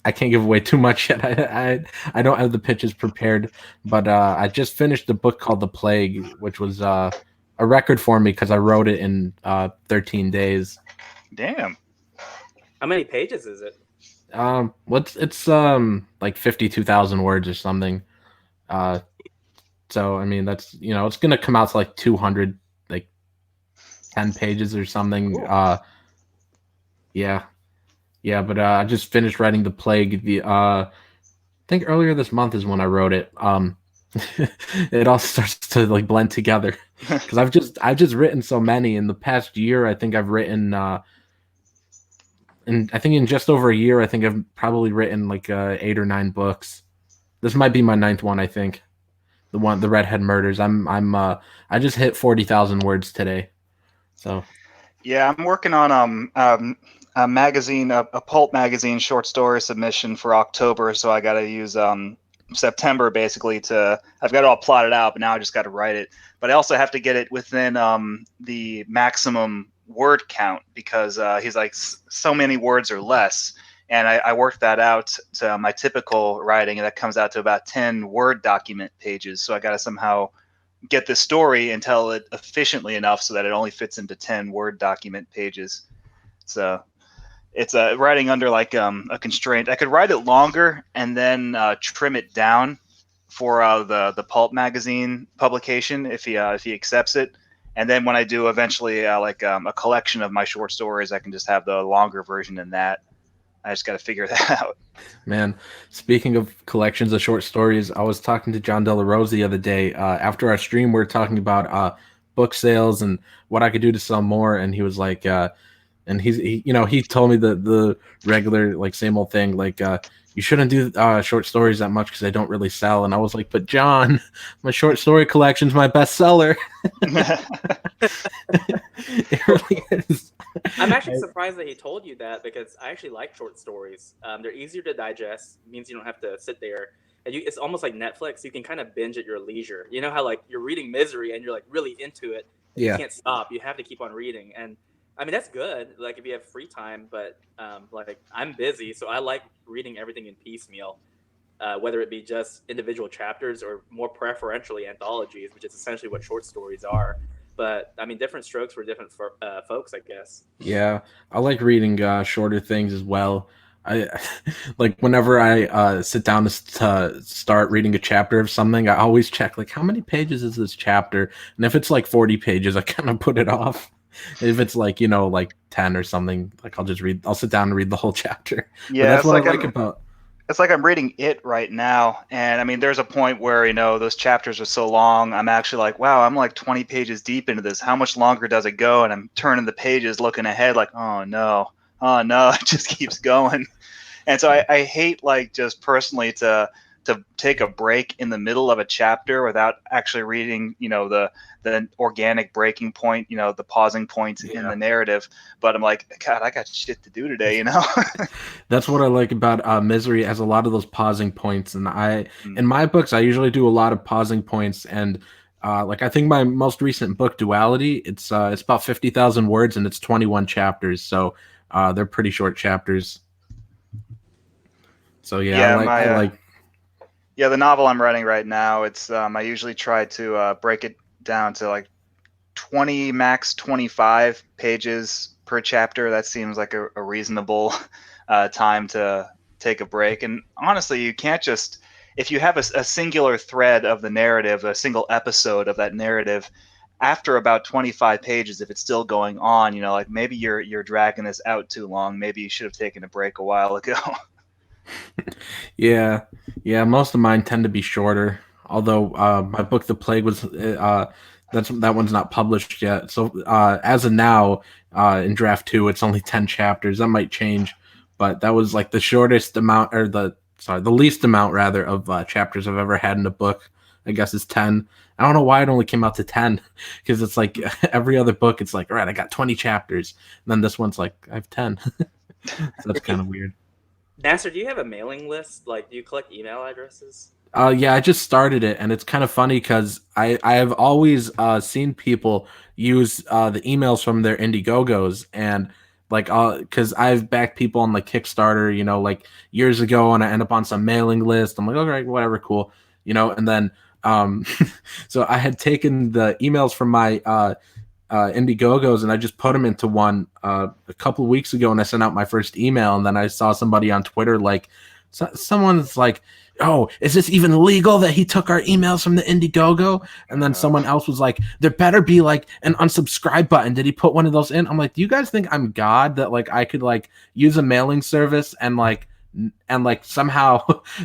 can't give away too much yet. I don't have the pitches prepared, but I just finished a book called The Plague, which was a record for me because I wrote it in 13 days. Damn. How many pages is it? It's like 52,000 words or something. So I mean that's it's gonna come out to like 200, like 10 pages or something. Cool. Yeah, but I just finished writing The Plague. I think earlier this month is when I wrote it. It all starts to like blend together because I've just written so many in the past year. I think I've written and I think in just over a year, I think I've probably written like 8 or 9 books. This might be my ninth one. I think the Redhead Murders. I just hit 40,000 words today. So Yeah, I'm working on a magazine, a pulp magazine short story submission for October. So I got to use September basically to. I've got it all plotted out, but now I just got to write it. But I also have to get it within the maximum word count because he's like so many words or less. And I worked that out to my typical writing, and that comes out to about 10 Word document pages. So I got to somehow get the story and tell it efficiently enough so that it only fits into 10 Word document pages. So it's writing under like a constraint. I could write it longer and then trim it down for the pulp magazine publication if he accepts it. And then when I do eventually a collection of my short stories, I can just have the longer version in that. I just got to figure that out. man, speaking of collections of short stories, I was talking to John Della Rose the other day. After our stream, we were talking about book sales and what I could do to sell more, and he was like, and he told me the regular like same old thing, like you shouldn't do short stories that much because they don't really sell. And I was like, but John, my short story collection's my bestseller. It really is. I'm actually surprised that he told you that because I actually like short stories. They're easier to digest. Means you don't have to sit there. And it's almost like Netflix. You can kind of binge at your leisure. You know how like you're reading Misery and you're like really into it. And Yeah. You can't stop. You have to keep on reading. And I mean that's good. Like if you have free time, but like I'm busy, so I like reading everything in piecemeal. Whether it be just individual chapters or more preferentially anthologies, which is essentially what short stories are. But I mean, different strokes for different folks, I guess. Yeah, I like reading shorter things as well. I like whenever I sit down to start reading a chapter of something, I always check like how many pages is this chapter, and if it's like 40 pages, I kind of put it off. If it's like like 10 or something, like I'll sit down and read the whole chapter. But Yeah, that's it's what like I like about. it's like I'm reading it right now, and I mean, there's a point where those chapters are so long. I'm actually like, wow, I'm like 20 pages deep into this. How much longer does it go? And I'm turning the pages, looking ahead, like, oh no, it just keeps going. And so I hate like just personally to take a break in the middle of a chapter without actually reading, the organic breaking point, the pausing points in the narrative. But I'm like, God, I got shit to do today, That's what I like about Misery. It has a lot of those pausing points, and in my books I usually do a lot of pausing points. And like I think my most recent book, Duality, it's about 50,000 words and it's 21 chapters, so they're pretty short chapters. So yeah, Yeah, I like. Yeah, the novel I'm writing right now, it's I usually try to break it down to like 20, max 25 pages per chapter. That seems like a reasonable time to take a break. And honestly, you can't just, if you have a singular thread of the narrative, a single episode of that narrative, after about 25 pages, if it's still going on, like maybe you're dragging this out too long. Maybe you should have taken a break a while ago. Yeah, most of mine tend to be shorter. Although my book, The Plague, was that one's not published yet. So as of now, in draft 2, it's only 10 chapters. That might change, but that was like the shortest amount, or the least amount rather of chapters I've ever had in a book. I guess it's 10. I don't know why it only came out to 10, because it's like every other book, it's like, all right, I got 20 chapters, and then this one's like I have 10. So that's kind of weird. Nasser, do you have a mailing list? Like, do you collect email addresses? Yeah, I just started it, and it's kind of funny because I have always seen people use the emails from their Indiegogos, and like because I've backed people on like Kickstarter, like years ago, and I end up on some mailing list. I'm like, okay, whatever, cool, and then so I had taken the emails from my Indiegogos, and I just put them into one a couple of weeks ago, and I sent out my first email, and then I saw somebody on Twitter like someone's like, oh, is this even legal that he took our emails from the Indiegogo? And then someone else was like, there better be like an unsubscribe button. Did he put one of those in? I'm like, do you guys think I'm God that like I could like use a mailing service and like and like somehow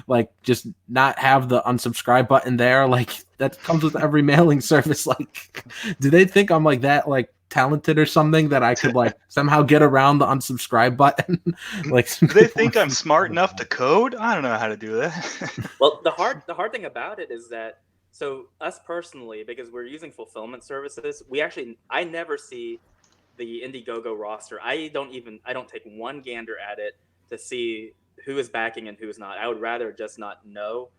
like just not have the unsubscribe button there. Like that comes with every mailing service. Like, do they think I'm like that, like talented or something, that I could like somehow get around the unsubscribe button? Like, Do they think I'm smart enough to code? I don't know how to do that. Well, the hard thing about it is that, so us personally, because we're using fulfillment services, I never see the Indiegogo roster. I don't take one gander at it to see who is backing and who's not. I would rather just not know,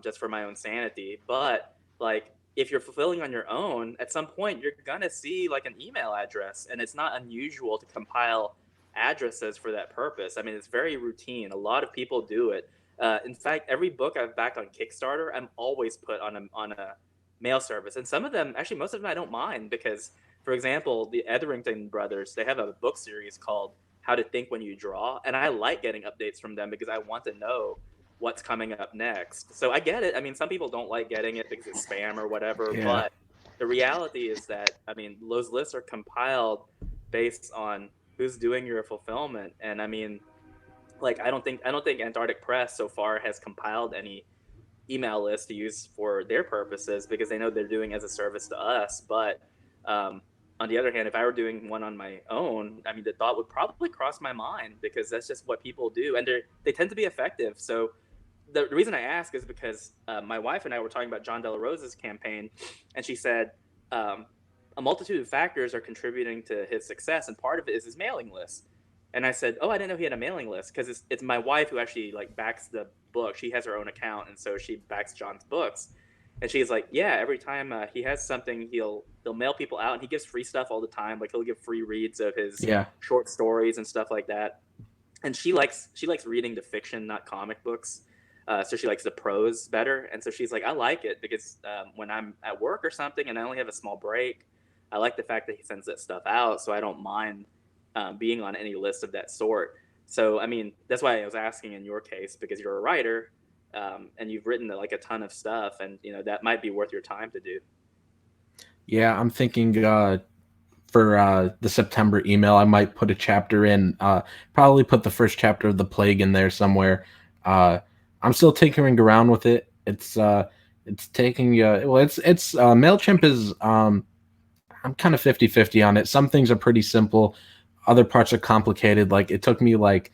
just for my own sanity. But like, if you're fulfilling on your own, at some point you're gonna see like an email address, and it's not unusual to compile addresses for that purpose. I mean, it's very routine. A lot of people do it. In fact, every book I've backed on Kickstarter, I'm always put on a mail service, and some of them, actually, most of them, I don't mind because, for example, the Etherington brothers, they have a book series called How to Think When You Draw, and I like getting updates from them because I want to know what's coming up next. So I get it. I mean, some people don't like getting it because it's spam or whatever, Yeah. but the reality is that, I mean, those lists are compiled based on who's doing your fulfillment, and I mean, like, I don't think Antarctic Press so far has compiled any email list to use for their purposes because they know they're doing as a service to us. But on the other hand, if I were doing one on my own, I mean, the thought would probably cross my mind because that's just what people do, and they tend to be effective. So the reason I ask is because my wife and I were talking about John De La Rosa's campaign, and she said a multitude of factors are contributing to his success, and part of it is his mailing list. And I said, "Oh, I didn't know he had a mailing list," because it's my wife who actually like backs the book. She has her own account, and so she backs John's books. And she's like, "Yeah, every time he has something, he'll mail people out, and he gives free stuff all the time. Like he'll give free reads of his yeah, short stories and stuff like that." And she likes reading the fiction, not comic books. So she likes the prose better, and so she's like, "I like it because when I'm at work or something, and I only have a small break, I like the fact that he sends that stuff out, so I don't mind being on any list of that sort." So, I mean, that's why I was asking in your case, because you're a writer and you've written like a ton of stuff, and that might be worth your time to do. yeah. I'm thinking for the September email, I might put a chapter in. Probably put the first chapter of the plague in there somewhere. I'm still tinkering around with it. It's taking well, it's Mailchimp is I'm kind of 50-50 on it. Some things are pretty simple, other parts are complicated. Like it took me like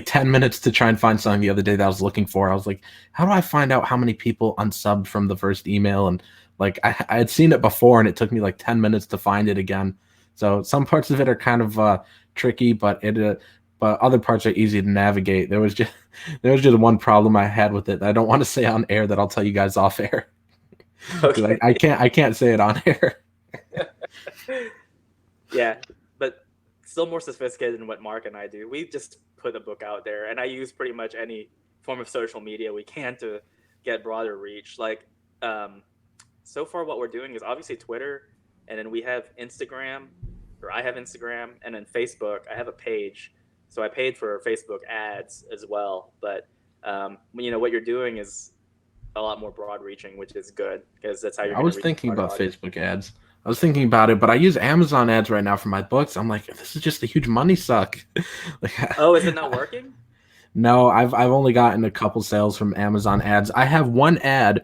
10 minutes to try and find something the other day that I was looking for. I was like, how do I find out how many people unsubbed from the first email? And like I had seen it before and it took me like 10 minutes to find it again. So some parts of it are kind of tricky, but other parts are easy to navigate. There was just one problem I had with it that I don't want to say on air that I'll tell you guys off air. Okay. I can't say it on air. Yeah, but still more sophisticated than what Mark and I do. We just put the book out there, and I use pretty much any form of social media we can to get broader reach. Like, so far, what we're doing is obviously Twitter, and then we have Instagram, or I have Instagram, and then Facebook. I have a page, so I paid for Facebook ads as well. But what you're doing is a lot more broad reaching, which is good because that's how you're I going to was reach thinking a broader about audience. Facebook ads. I was thinking about it, but I use Amazon ads right now for my books. I'm like, this is just a huge money suck. Like, Oh, is it not working? no, I've only gotten a couple sales from Amazon ads. I have one ad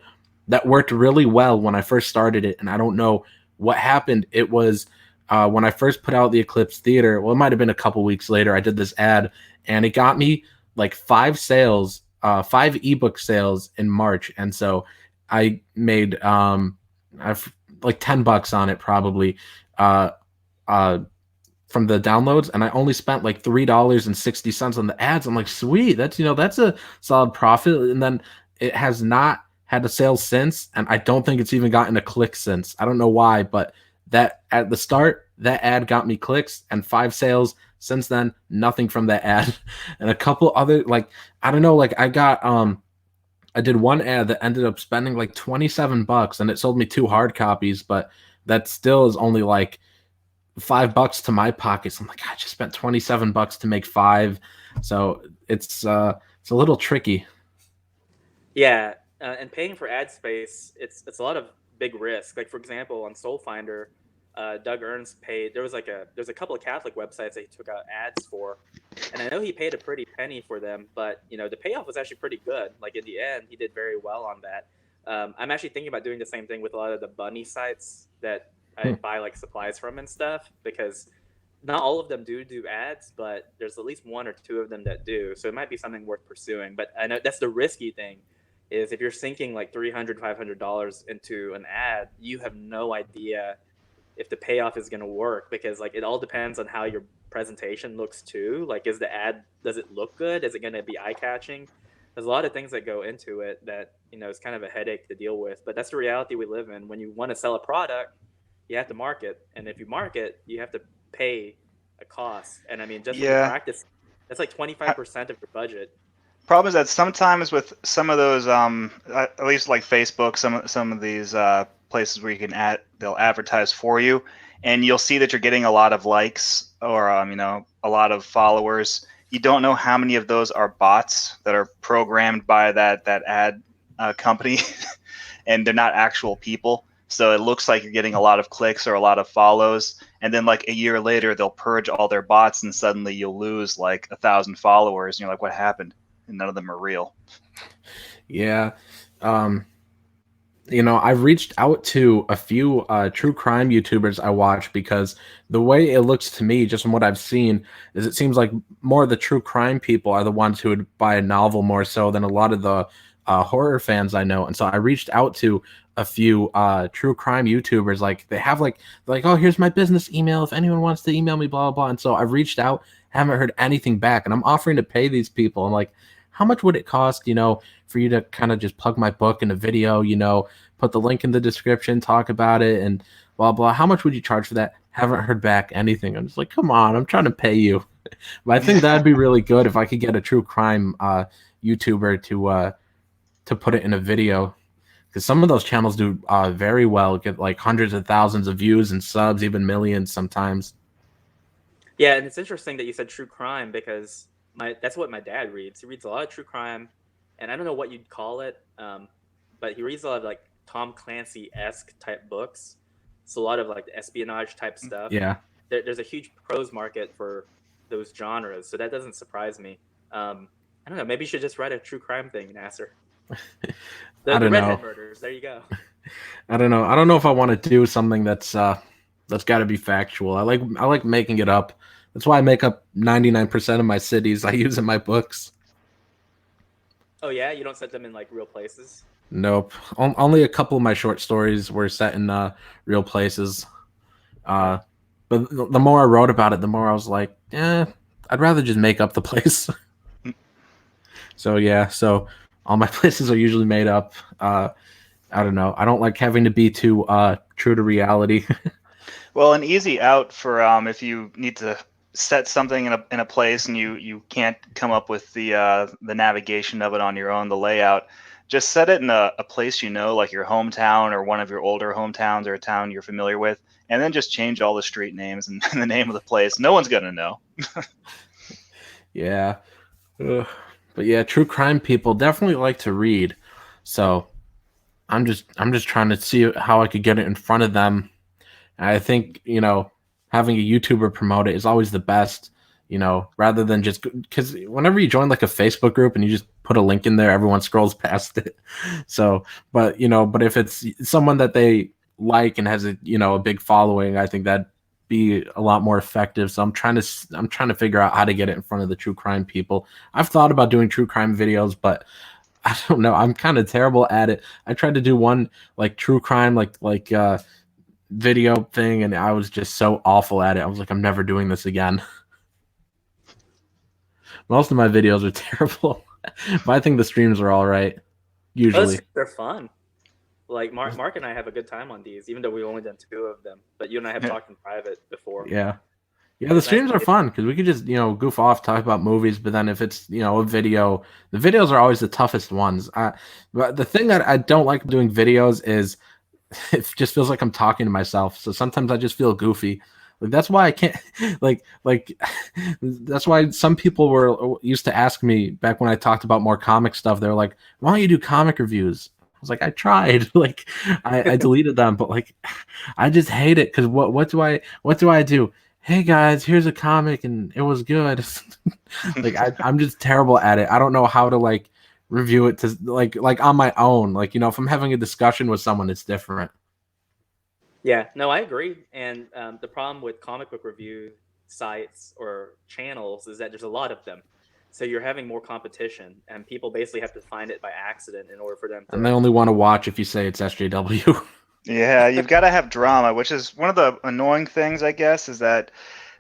that worked really well when I first started it, and I don't know what happened. It was when I first put out the Eclipse Theater. Well, it might have been a couple weeks later. I did this ad, and it got me like five ebook sales in March, and so I made I've like $10 on it probably. Uh, uh, from the downloads, and I only spent like $3.60 on the ads. I'm like, sweet, that's a solid profit. And then it has not had a sale since, and I don't think it's even gotten a click since. I don't know why, but that at the start, that ad got me clicks and 5 sales. Since then, nothing from that ad. And a couple other, like, I don't know, like I did one ad that ended up spending like $27 and it sold me 2 hard copies, but that still is only like $5 to my pockets. I'm like, I just spent $27 to make 5. So it's a little tricky. Yeah, and paying for ad space, it's a lot of big risk. Like, for example, on Soul Finder, Doug Ernst paid. There's a couple of Catholic websites that he took out ads for, and I know he paid a pretty penny for them, but the payoff was actually pretty good. Like in the end, he did very well on that. I'm actually thinking about doing the same thing with a lot of the bunny sites that I buy like supplies from and stuff, because not all of them do ads, but there's at least one or two of them that do. So it might be something worth pursuing. But I know that's the risky thing, is if you're sinking like $300, $500 into an ad, you have no idea if the payoff is going to work, because like it all depends on how your presentation looks too. Like, does it look good? Is it going to be eye catching? There's a lot of things that go into it that is kind of a headache to deal with. But that's the reality we live in. When you want to sell a product, you have to market, and if you market, you have to pay a cost. And I mean, just from the practice, that's like 25% of your budget. Problem is that sometimes with some of those, at least like Facebook, some of these places where you can they'll advertise for you, and you'll see that you're getting a lot of likes or a lot of followers. You don't know how many of those are bots that are programmed by that ad company, and they're not actual people. So it looks like you're getting a lot of clicks or a lot of follows, and then like a year later, they'll purge all their bots, and suddenly you'll lose like 1,000 followers, and you're like, what happened? And none of them are real. Yeah. I've reached out to a few true crime YouTubers I watch, because the way it looks to me, just from what I've seen, is it seems like more of the true crime people are the ones who would buy a novel more so than a lot of the horror fans I know. And so I reached out to a few true crime YouTubers. Like they have like, oh, here's my business email if anyone wants to email me, blah, blah, blah. And so I've reached out, haven't heard anything back, and I'm offering to pay these people. I'm like, how much would it cost, for you to kind of just plug my book in a video, put the link in the description, talk about it, and blah, blah. How much would you charge for that? Haven't heard back anything. I'm just like, come on, I'm trying to pay you. But I think that'd be really good if I could get a true crime YouTuber to put it in a video, because some of those channels do very well, get like hundreds of thousands of views and subs, even millions sometimes. Yeah, and it's interesting that you said true crime, because that's what my dad reads. He reads a lot of true crime, and I don't know what you'd call it, but he reads a lot of like Tom Clancy-esque type books. So a lot of like espionage type stuff. Yeah. There's a huge prose market for those genres, so that doesn't surprise me. I don't know. Maybe you should just write a true crime thing, Nasser. I don't redhead know. murders. There you go. I don't know. I don't know if I want to do something that's got to be factual. I like making it up. That's why I make up 99% of my cities I use in my books. Oh yeah, you don't set them in like real places? Nope. Only a couple of my short stories were set in real places. But the more I wrote about it, the more I was like, I'd rather just make up the place. So yeah, so all my places are usually made up. I don't know. I don't like having to be too true to reality. Well, an easy out for if you need to set something in a place and you can't come up with the navigation of it on your own, the layout, just set it in a place like your hometown or one of your older hometowns or a town you're familiar with, and then just change all the street names and the name of the place. No one's gonna know. Yeah. Ugh. But yeah, true crime people definitely like to read. So I'm just trying to see how I could get it in front of them. And I think, having a YouTuber promote it is always the best, rather than just, because whenever you join like a Facebook group and you just put a link in there, everyone scrolls past it. So, but if it's someone that they like and has a big following, I think that'd be a lot more effective. So I'm trying to figure out how to get it in front of the true crime people. I've thought about doing true crime videos, but I don't know. I'm kind of terrible at it. I tried to do one like true crime, like video thing, and I was just so awful at it. I was like, I'm never doing this again. Most of my videos are terrible, but I think the streams are all right. Usually, they're fun. Like Mark and I have a good time on these, even though we've only done 2 of them. But you and I have talked in private before. Yeah. The streams are fun because we could just goof off, talk about movies. But then if it's a video, the videos are always the toughest ones. But the thing that I don't like doing videos is it just feels like I'm talking to myself. So sometimes I just feel goofy. Like that's why I can't like that's why some people used to ask me back when I talked about more comic stuff. They're like, why don't you do comic reviews? was like, I tried. Like, I deleted them, but like, I just hate it because what do I do? Hey guys, here's a comic and it was good. Like I'm just terrible at it. I don't know how to like review it to like on my own. Like, you know, if I'm having a discussion with someone, it's different. Yeah, no, I agree. And the problem with comic book review sites or channels is that there's a lot of them. So you're having more competition, and people basically have to find it by accident in order for them And they to. only want to watch if you say it's SJW. Yeah, you've got to have drama, which is one of the annoying things, I guess, is that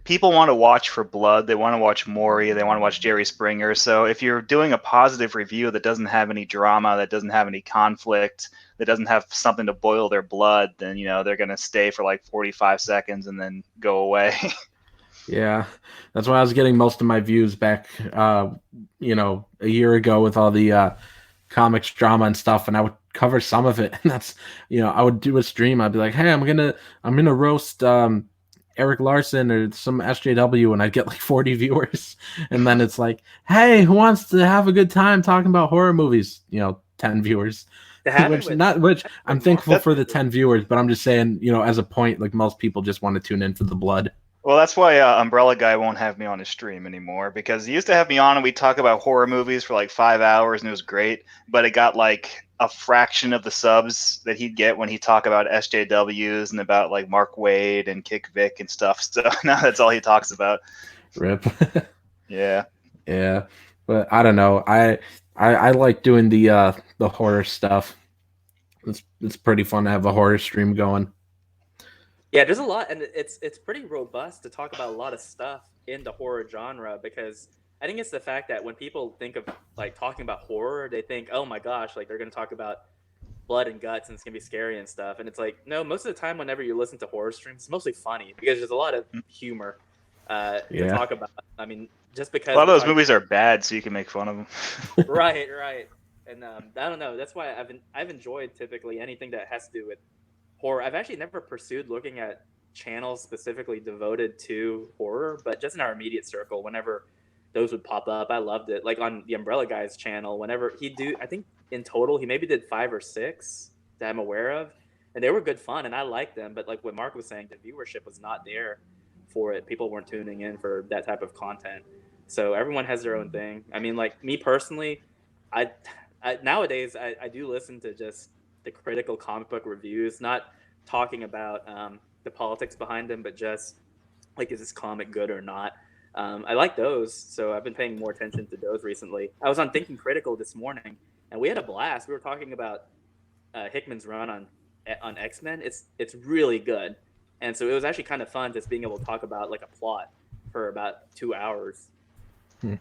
people want to watch for blood. They want to watch Maury. They want to watch Jerry Springer. So if you're doing a positive review that doesn't have any drama, that doesn't have any conflict, that doesn't have something to boil their blood, then they're going to stay for like 45 seconds and then go away. Yeah, that's why I was getting most of my views back, a year ago with all the comics drama and stuff, and I would cover some of it. And that's, I would do a stream. I'd be like, hey, I'm gonna roast Eric Larson or some SJW, and I'd get like 40 viewers. And then it's like, hey, who wants to have a good time talking about horror movies? 10 viewers. Which I'm thankful for the 10 viewers, but I'm just saying, as a point, like most people just want to tune in for the blood. Well, that's why Umbrella Guy won't have me on his stream anymore, because he used to have me on and we'd talk about horror movies for like 5 hours and it was great, but it got like a fraction of the subs that he'd get when he talked about SJWs and about like Mark Waid and Kick Vic and stuff. So now that's all he talks about. Rip. Yeah. Yeah. But I don't know. I like doing the horror stuff. It's pretty fun to have a horror stream going. Yeah, there's a lot, and it's pretty robust to talk about a lot of stuff in the horror genre, because I think it's the fact that when people think of like talking about horror, they think, oh my gosh, like they're going to talk about blood and guts and it's going to be scary and stuff. And it's like, no, most of the time whenever you listen to horror streams, it's mostly funny because there's a lot of humor to talk about. I mean, just because a lot of those movies are bad, so you can make fun of them. Right. And I don't know. That's why I've enjoyed typically anything that has to do with horror. I've actually never pursued looking at channels specifically devoted to horror, but just in our immediate circle, whenever those would pop up, I loved it. Like on the Umbrella Guy's channel, whenever I think in total he maybe did 5 or 6 that I'm aware of, and they were good fun, and I liked them. But like what Mark was saying, the viewership was not there for it. People weren't tuning in for that type of content. So everyone has their own thing. I mean, like me personally, I nowadays I do listen to just the critical comic book reviews, not talking about the politics behind them, but just like, is this comic good or not? I like those, so I've been paying more attention to those recently. I was on Thinking Critical this morning, and we had a blast. We were talking about Hickman's run on X-Men. It's really good, and so it was actually kind of fun just being able to talk about like a plot for about 2 hours. Tim,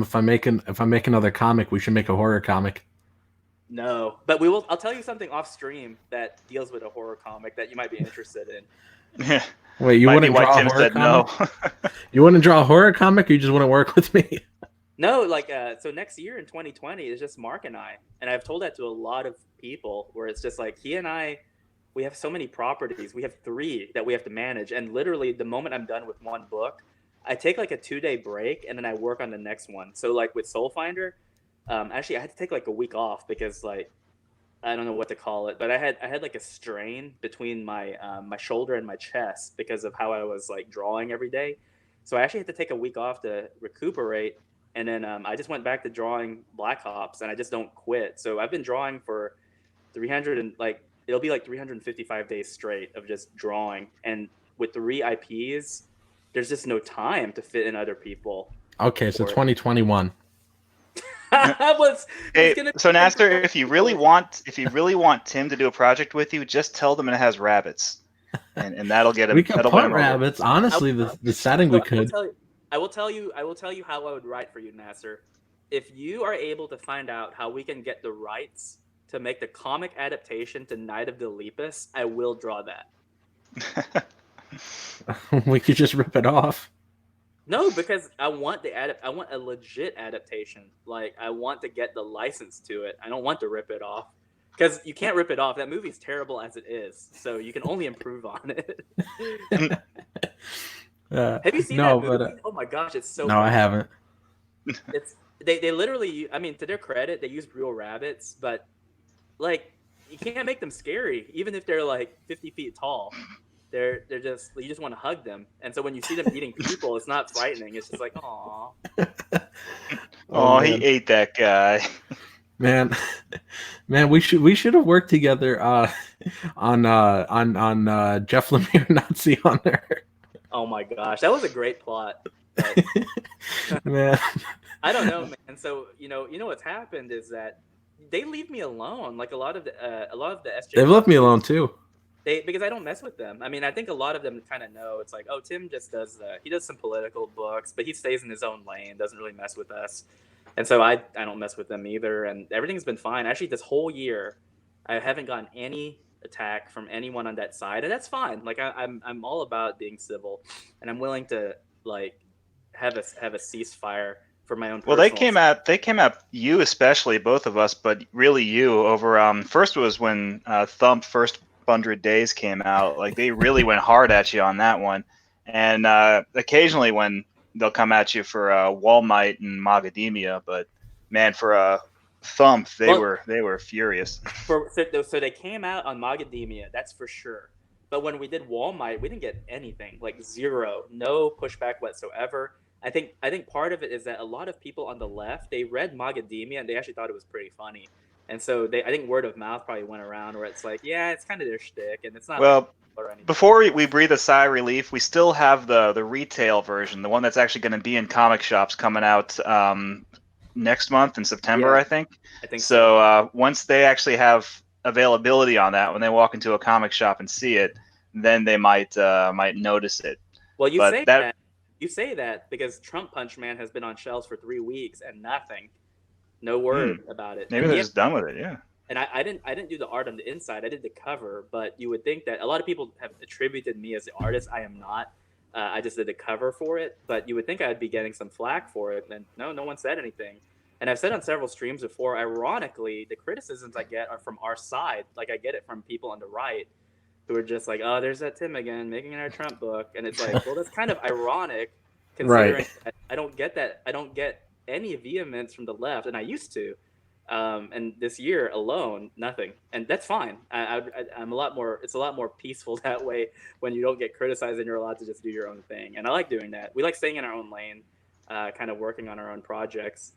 if I make another comic, we should make a horror comic. No, but I'll tell you something off stream that deals with a horror comic that you might be interested in. Yeah. Wait, you wouldn't draw a horror comic? No. You wouldn't draw a horror comic, or you just wouldn't work with me? No, like so next year in 2020 is just Mark and I, and I've told that to a lot of people, where it's just like he and I, we have so many properties. We have 3 that we have to manage, and literally the moment I'm done with one book, I take like a 2-day break and then I work on the next one. So like with Soul Finder, actually I had to take like a week off because like I don't know what to call it, but I had like a strain between my my shoulder and my chest because of how I was like drawing every day. So I actually had to take a week off to recuperate, and then I just went back to drawing Black Ops, and I just don't quit. So I've been drawing for 300 and like it'll be like 355 days straight of just drawing, and with 3 IPs, there's just no time to fit in other people. Okay, so 2021. So Nasser, if you really want Tim to do a project with you, just tell them it has rabbits, and that'll get him. We could put rabbits. Honestly, the setting we could. I will tell you how I would write for you, Nasser. If you are able to find out how we can get the rights to make the comic adaptation to Night of the Lepus, I will draw that. We could just rip it off. No, because I want a legit adaptation. Like I want to get the license to it. I don't want to rip it off, because you can't rip it off. That movie's terrible as it is, so you can only improve on it. Have you seen that movie? But, oh my gosh, it's so. No, funny. I haven't. It's they literally. I mean, to their credit, they used real rabbits, but like you can't make them scary, even if they're like 50 feet tall. They're just you just want to hug them, and so when you see them eating people, it's not frightening. It's just like, aw. Oh Oh, he man, ate that guy. man, man, we should have worked together on Jeff Lemire Nazi Hunter. Oh my gosh, that was a great plot. But Man, I don't know, man. So you know what's happened is that they leave me alone. Like a lot of the they've left me SJWs, alone too. they because I don't mess with them. I mean, I think a lot of them kind of know. It's like, oh, Tim just does he does some political books, but he stays in his own lane, doesn't really mess with us. And so I don't mess with them either, and everything's been fine. Actually, this whole year, I haven't gotten any attack from anyone on that side, and that's fine. Like I'm all about being civil, and I'm willing to like have a ceasefire for my own Well, personal. they came at you especially, both of us, but really you over. First was when Thump First 100 Days came out. Like they really went hard at you on that one, and occasionally when they'll come at you for Walmite and Magademia, but man, for Thump, Well, they were furious. so they came out on Magademia, that's for sure. But when we did Walmart, we didn't get anything, like zero, no pushback whatsoever. I think part of it is that a lot of people on the left, they read Magademia and they actually thought it was pretty funny. And so I think word of mouth probably went around where it's like, yeah, it's kind of their shtick, and it's not like Well, or anything. before we breathe a sigh of relief, we still have the retail version, the one that's actually going to be in comic shops coming out next month in September, Yeah, I think. I think so. So once they actually have availability on that, when they walk into a comic shop and see it, then they might notice it. Well, But that you say that because Trump Punch Man has been on shelves for 3 weeks and nothing, no word about it. maybe And they're yeah, just done with it. Yeah. and I didn't do the art on the inside. I did the cover, but you would think that a lot of people have attributed me as the artist. I am not. I just did the cover for it, but you would think I'd be getting some flack for it. And no one said anything. And I've said on several streams before, ironically, the criticisms I get are from our side. Like I get it from people on the right who are just like, "Oh, there's that Tim again making our Trump book," and it's like, well, that's kind of ironic, considering Right. that I don't get that. I don't get any vehemence from the left, and I used to. And this year alone, nothing, and that's fine. I'm a lot more. It's a lot more peaceful that way when you don't get criticized and you're allowed to just do your own thing. And I like doing that. We like staying in our own lane, kind of working on our own projects.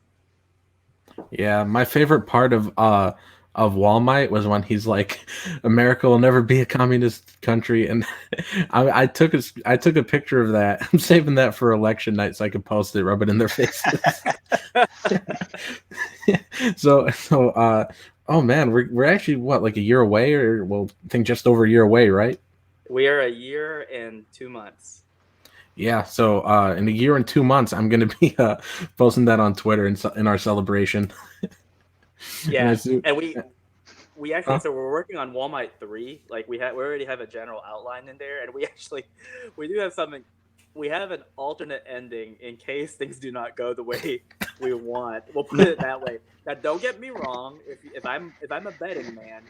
Yeah, my favorite part of Walmart was when he's like, "America will never be a communist country," and I took a picture of that. I'm saving that for election night so I can post it, rub it in their faces. Oh man, we're actually what, like a year away, or well, I think just over a year away, right? We are a year and 2 months. Yeah, so in a year and 2 months, I'm gonna be posting that on Twitter in our celebration. And I Yeah, see, and we actually huh? so we're working on Walmart 3. Like we already have a general outline in there, and we actually we do have something. We have an alternate ending in case things do not go the way we want. We'll put it that way. Now, don't get me wrong. If I'm a betting man,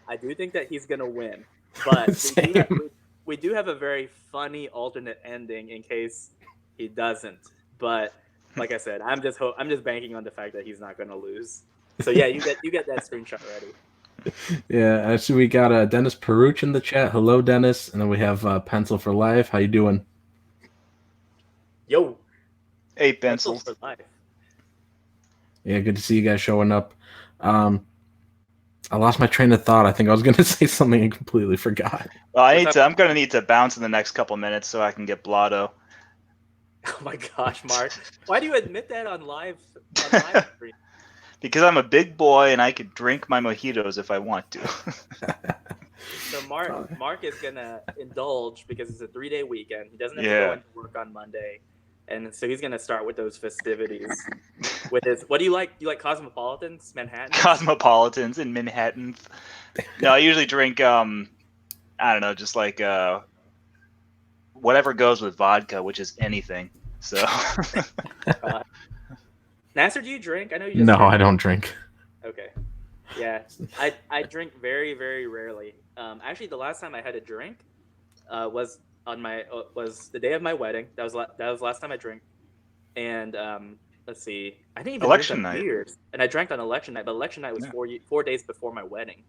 I do think that he's gonna win. But Same. we do have a very funny alternate ending in case he doesn't. But like I said, I'm just banking on the fact that he's not gonna lose. So yeah, you get that screenshot ready. Yeah, I see we got Dennis Peruch in the chat. Hello, Dennis. And then we have Pencil for Life. How you doing? Yo, Eight pencils pencils. for life. Yeah, good to see you guys showing up. Um, I lost my train of thought. I think I was going to say something and completely forgot. Well, What's up? I'm gonna need to bounce in the next couple minutes so I can get Blotto. Oh my gosh, Mark. Why do you admit that on live stream? Because I'm a big boy and I could drink my mojitos if I want to. So Mark is gonna indulge because it's a 3-day weekend. He doesn't have to Yeah. go into work on Monday, and so he's gonna start with those festivities. With his, what do you like? You like Cosmopolitans, Manhattan? Cosmopolitans in Manhattan. No, I usually drink I don't know, just like whatever goes with vodka, which is anything. So Nasser, do you drink? I know you just No, drink. I don't drink. Okay. Yeah, I drink very very rarely. Actually, the last time I had a drink was on my was the day of my wedding. That was last time I drank, and let's see. I didn't even Election drink on night. New Year's, and I drank on election night. But election night was Yeah. 4 days before my wedding.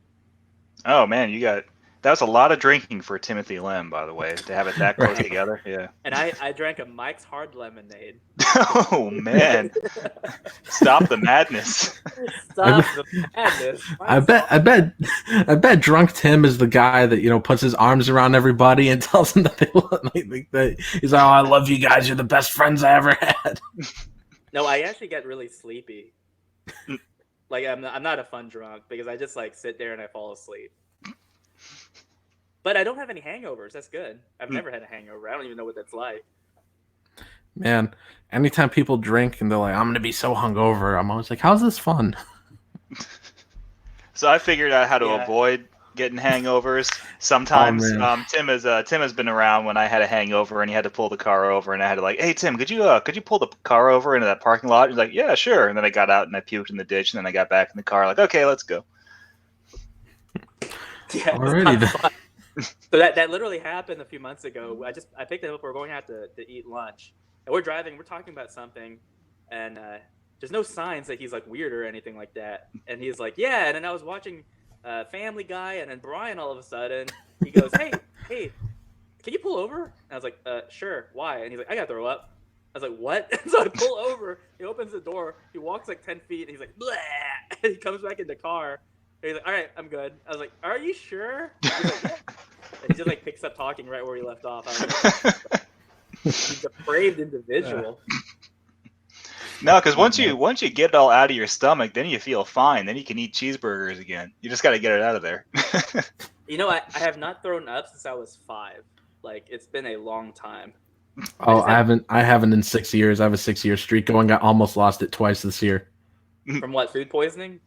Oh man, that was a lot of drinking for Timothy Lim, by the way, to have it that close Right. together. Yeah. And I drank a Mike's Hard Lemonade. Oh man, stop the madness. Stop the madness. I bet drunk Tim is the guy that puts his arms around everybody and tells them that they like that. He's like, "Oh, I love you guys. You're the best friends I ever had." No, I actually get really sleepy. Like I'm not a fun drunk because I just like sit there and I fall asleep. But I don't have any hangovers. That's good. I've never had a hangover. I don't even know what that's like. Man, anytime people drink and they're like, "I'm gonna be so hungover," I'm always like, "How's this fun?" So I figured out how to Yeah. avoid getting hangovers. Sometimes Oh, man. Tim has been around when I had a hangover and he had to pull the car over, and I had to like, "Hey Tim, could you pull the car over into that parking lot?" He's like, "Yeah, sure." And then I got out and I puked in the ditch, and then I got back in the car like, "Okay, let's go." Yeah, it's Alrighty not then. fun. So that literally happened a few months ago. I picked him up. We're going out to eat lunch, and we're driving. We're talking about something, and there's no signs that he's like weird or anything like that. And he's like, "Yeah." And then I was watching Family Guy, and then Brian all of a sudden he goes, "Hey, can you pull over?" And I was like, "Sure. Why?" And he's like, "I gotta throw up." I was like, "What?" And so I pull over. He opens the door. He walks like 10 feet, and he's like, "Blah!" And he comes back in the car. And he's like, "All right, I'm good." I was like, "Are you sure?" He's like, "Yeah." And he just like picks up talking right where he left off. I was like, he's a depraved individual. No, because once you get it all out of your stomach, then you feel fine. Then you can eat cheeseburgers again. You just got to get it out of there. I have not thrown up since I was 5. Like it's been a long time. Oh, I haven't in 6 years. I have a 6-year streak going. I almost lost it twice this year. From what, food poisoning?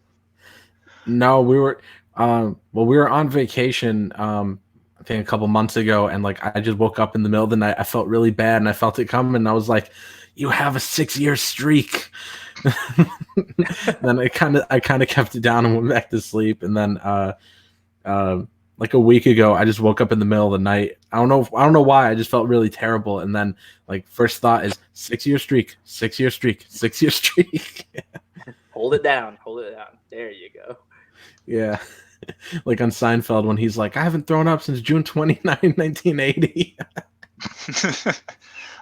No, we were on vacation I think a couple months ago, and like I just woke up in the middle of the night. I felt really bad and I felt it coming, and I was like, "You have a 6-year streak." Then I kind of kept it down and went back to sleep, and then like a week ago I just woke up in the middle of the night. I don't know why. I just felt really terrible, and then like first thought is 6-year streak, 6-year streak, 6-year streak. Hold it down. There you go. Yeah. Like on Seinfeld when he's like, "I haven't thrown up since June 29, 1980.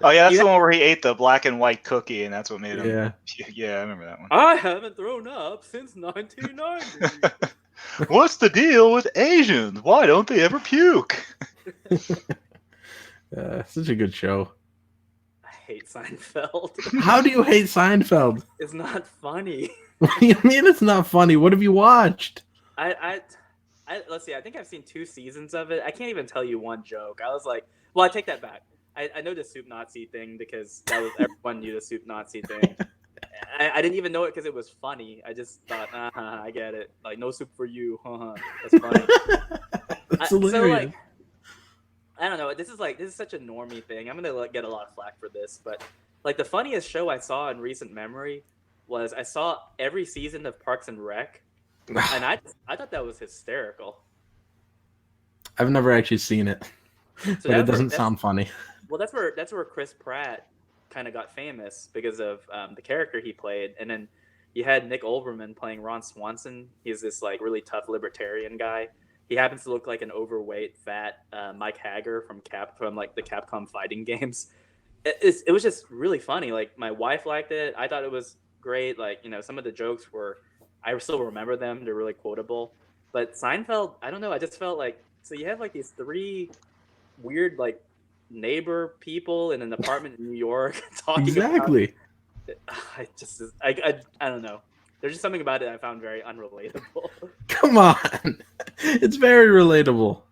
Oh yeah, that's the one where he ate the black and white cookie, and that's what made him. Yeah. Yeah, I remember that one. I haven't thrown up since 1990. What's the deal with Asians? Why don't they ever puke? Such a good show. I hate Seinfeld. How do you hate Seinfeld? It's not funny. What do you mean it's not funny? What have you watched? Let's see. I think I've seen 2 seasons of it. I can't even tell you one joke. I was like, well, I take that back. I know the soup Nazi thing because that was everyone knew the soup Nazi thing. I didn't even know it because it was funny. I just thought, I get it. Like no soup for you. That's funny. That's So hilarious. like, I don't know. This is such a normie thing. I'm gonna get a lot of flack for this, but like the funniest show I saw in recent memory was I saw every season of Parks and Rec. And I thought that was hysterical. I've never actually seen it, but it doesn't sound funny. Well, that's where Chris Pratt kind of got famous because of the character he played, and then you had Nick Olbermann playing Ron Swanson. He's this like really tough libertarian guy. He happens to look like an overweight, fat Mike Haggar from like the Capcom fighting games. It was just really funny. Like my wife liked it. I thought it was great. Like some of the jokes were. I still remember them. They're really quotable. But Seinfeld, I don't know. I just felt like so you have like these 3 weird like neighbor people in an apartment in New York talking Exactly. I don't know. There's just something about it I found very unrelatable. Come on. It's very relatable.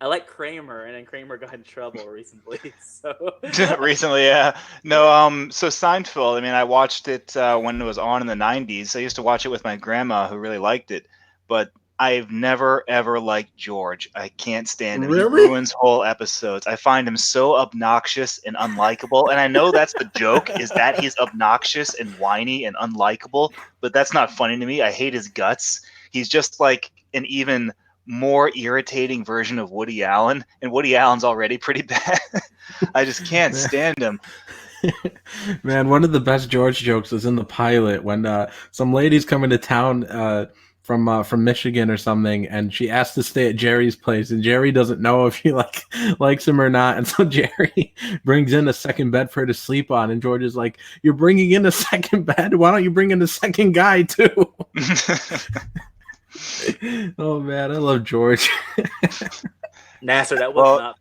I like Kramer, and then Kramer got in trouble recently. So Recently, yeah. No, so Seinfeld, I mean, I watched it when it was on in the 90s. I used to watch it with my grandma who really liked it, but I've never, ever liked George. I can't stand him. Really? He ruins whole episodes. I find him so obnoxious and unlikable, and I know that's the joke, is that he's obnoxious and whiny and unlikable, but that's not funny to me. I hate his guts. He's just like an even more irritating version of Woody Allen, and Woody Allen's already pretty bad. I just can't stand him. Man, one of the best George jokes was in the pilot when some lady's coming to town from Michigan or something, and she asked to stay at Jerry's place, and Jerry doesn't know if he likes him or not, and so Jerry brings in a second bed for her to sleep on, and George is like, "You're bringing in a second bed? Why don't you bring in a second guy too?" Oh man, I love George. Nasser, that was not.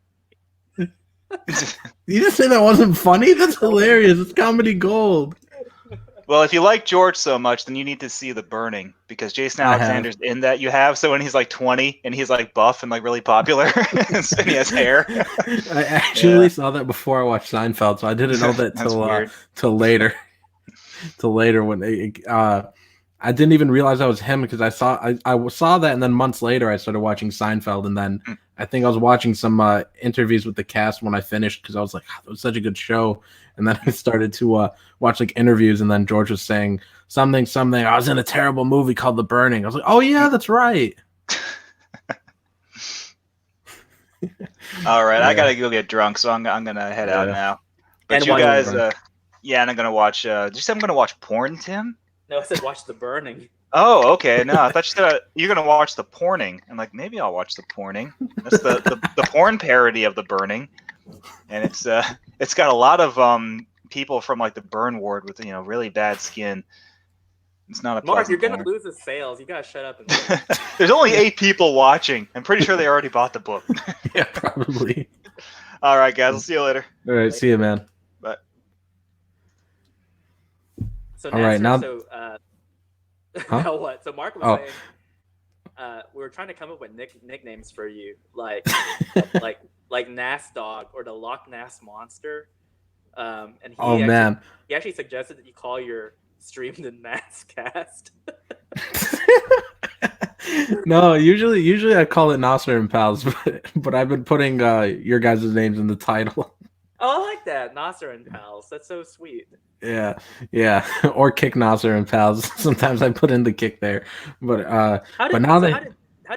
You just say that wasn't funny? That's hilarious. It's comedy gold. Well, if you like George so much, then you need to see The Burning, because Jason Alexander's in that. You have, so when he's like 20 and he's like buff and like really popular and he has hair. I actually saw that before I watched Seinfeld, so I didn't know that till later. Till later when I didn't even realize that was him, because I saw that, and then months later I started watching Seinfeld, and then I think I was watching some interviews with the cast when I finished, because I was like, it was such a good show, and then I started to watch like interviews, and then George was saying something. I was in a terrible movie called The Burning. I was like, oh yeah, that's right. All right, I gotta go get drunk, so I'm gonna head out now. But and you guys, and I'm gonna watch. Did you say I'm gonna watch porn, Tim? No, I said watch The Burning. Oh, okay. No, I thought you said you're gonna watch The Porning. I'm like, maybe I'll watch The Porning. That's the porn parody of The Burning, and it's got a lot of people from like the burn ward with really bad skin. It's not a Mark. You're gonna lose the sales. You gotta shut up. And There's only 8 people watching. I'm pretty sure they already bought the book. Yeah, probably. All right, guys. I'll see you later. All right, see you, man. Bye. So all right, now. Now what? So Mark was saying we were trying to come up with nicknames for you, like Nass Dog or the Loch Ness Monster. And he actually suggested that you call your stream the Nass Cast. No, usually I call it Nasser and Pals, but I've been putting your guys' names in the title. Oh, I like that, Nasser and Pals. That's so sweet. Yeah, or Kick Nasser and Pals. Sometimes I put in the kick there, but how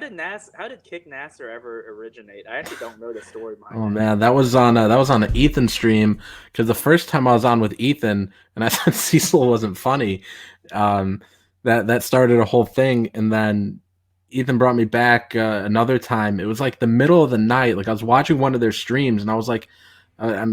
did Kick Nasser ever originate? I actually don't know the story behind Oh man, that was on an Ethan stream, because the first time I was on with Ethan and I said Cecil wasn't funny, that started a whole thing, and then Ethan brought me back another time. It was like the middle of the night, like I was watching one of their streams, and I was like, I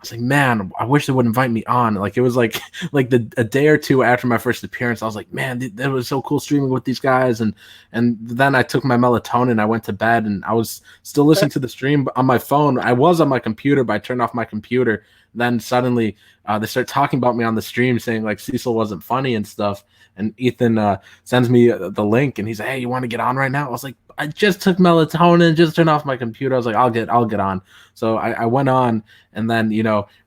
was like, man, I wish they would invite me on. Like it was like a day or two after my first appearance, I was like, man, that was so cool streaming with these guys. And then I took my melatonin, I went to bed, and I was still listening to the stream on my phone. I was on my computer, but I turned off my computer. Then suddenly they start talking about me on the stream, saying like Cecil wasn't funny and stuff. And Ethan sends me the link, and he's like, hey, you want to get on right now? I was like, I just took melatonin, just turned off my computer. I was like, I'll get on. So I went on, and then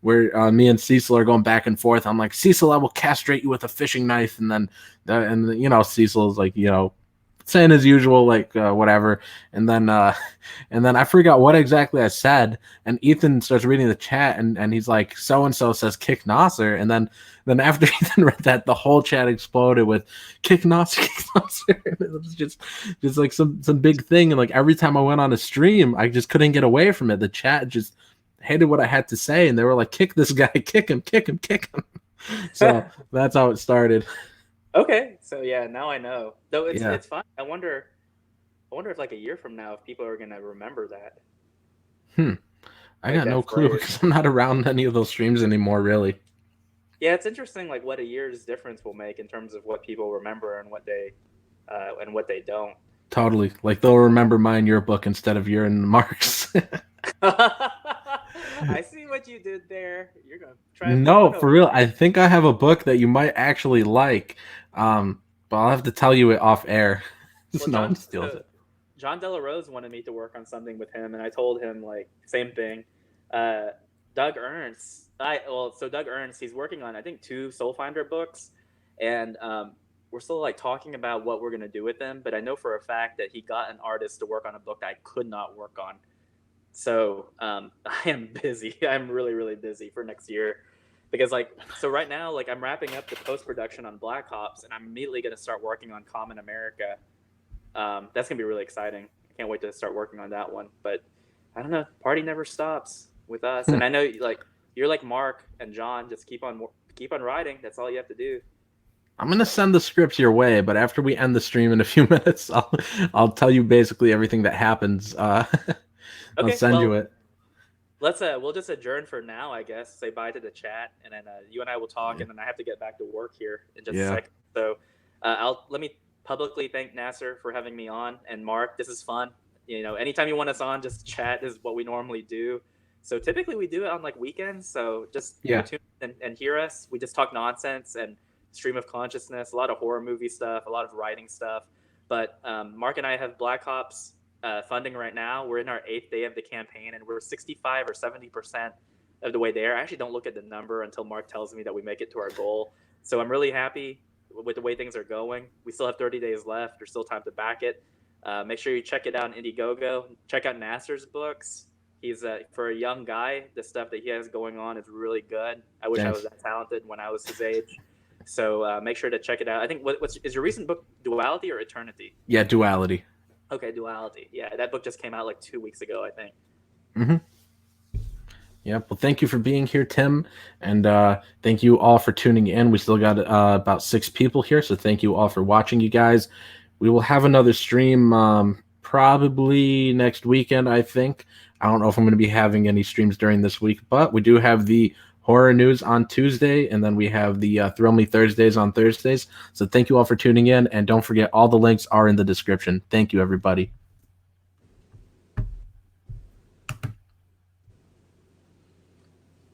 we're me and Cecil are going back and forth. I'm like, Cecil, I will castrate you with a fishing knife, and then Cecil is like saying as usual, like whatever, and then I forgot what exactly I said, and Ethan starts reading the chat, and he's like, so and so says kick Nasser, and then after Ethan read that, the whole chat exploded with kick Nasser, kick Nasser. It was just like some big thing, and like every time I went on a stream, I just couldn't get away from it. The chat just hated what I had to say, and they were like, kick this guy, kick him. So that's how it started. Okay, so yeah, now I know. Though it's fun. I wonder if like a year from now, if people are gonna remember that. I got no clue, because I'm not around any of those streams anymore, really. Yeah, it's interesting, like what a year's difference will make in terms of what people remember and what they don't. Totally, like they'll remember mine yearbook instead of your and Mark's. I see what you did there. You're gonna try. No, for real. I think I have a book that you might actually like, but I'll have to tell you it off air. Well, no one steals it. John Delarose wanted me to work on something with him, and I told him like same thing. Doug Ernst. So Doug Ernst, he's working on I think 2 Soulfinder books, and we're still like talking about what we're gonna do with them. But I know for a fact that he got an artist to work on a book that I could not work on. So I am busy. I'm really, really busy for next year, because so right now, like I'm wrapping up the post-production on Black Ops, and I'm immediately going to start working on Common America. That's going to be really exciting. I can't wait to start working on that one. But I don't know. Party never stops with us. And I know like you're like Mark and John. Just keep on writing. That's all you have to do. I'm gonna send the scripts your way, but after we end the stream in a few minutes, I'll tell you basically everything that happens. I'll Okay, send you well, it. let's we'll just adjourn for now, I guess. Say bye to the chat, and then you and I will talk, Yeah. and then I have to get back to work here in just a Yeah. second. So, let me publicly thank Nasser for having me on, and Mark. This is fun. You know, anytime you want us on, just chat. This is what we normally do. So typically we do it on like weekends. So just Yeah. tune in and hear us. We just talk nonsense and stream of consciousness, a lot of horror movie stuff, a lot of writing stuff. But Mark and I have Black Ops funding right now. We're in our 8th day of the campaign, and we're 65 or 70% of the way there. I actually don't look at the number until Mark tells me that we make it to our goal. So I'm really happy with the way things are going. We still have 30 days left. There's still time to back it. Make sure you check it out on Indiegogo. Check out Nasser's books. He's for a young guy, the stuff that he has going on is really good. I wish I was that talented when I was his age. So make sure to check it out. I think what's is your recent book, Duality or Eternity? Yeah, Duality. Okay, Duality. Yeah, that book just came out like 2 weeks ago, I think. Yeah, well, thank you for being here, Tim, and thank you all for tuning in. We still got about 6 people here, so thank you all for watching, you guys. We will have another stream probably next weekend, I think. I don't know if I'm going to be having any streams during this week, but we do have the horror news on Tuesday, and then we have the Thrill Me Thursdays on Thursdays. So thank you all for tuning in, and don't forget, all the links are in the description. Thank you, everybody.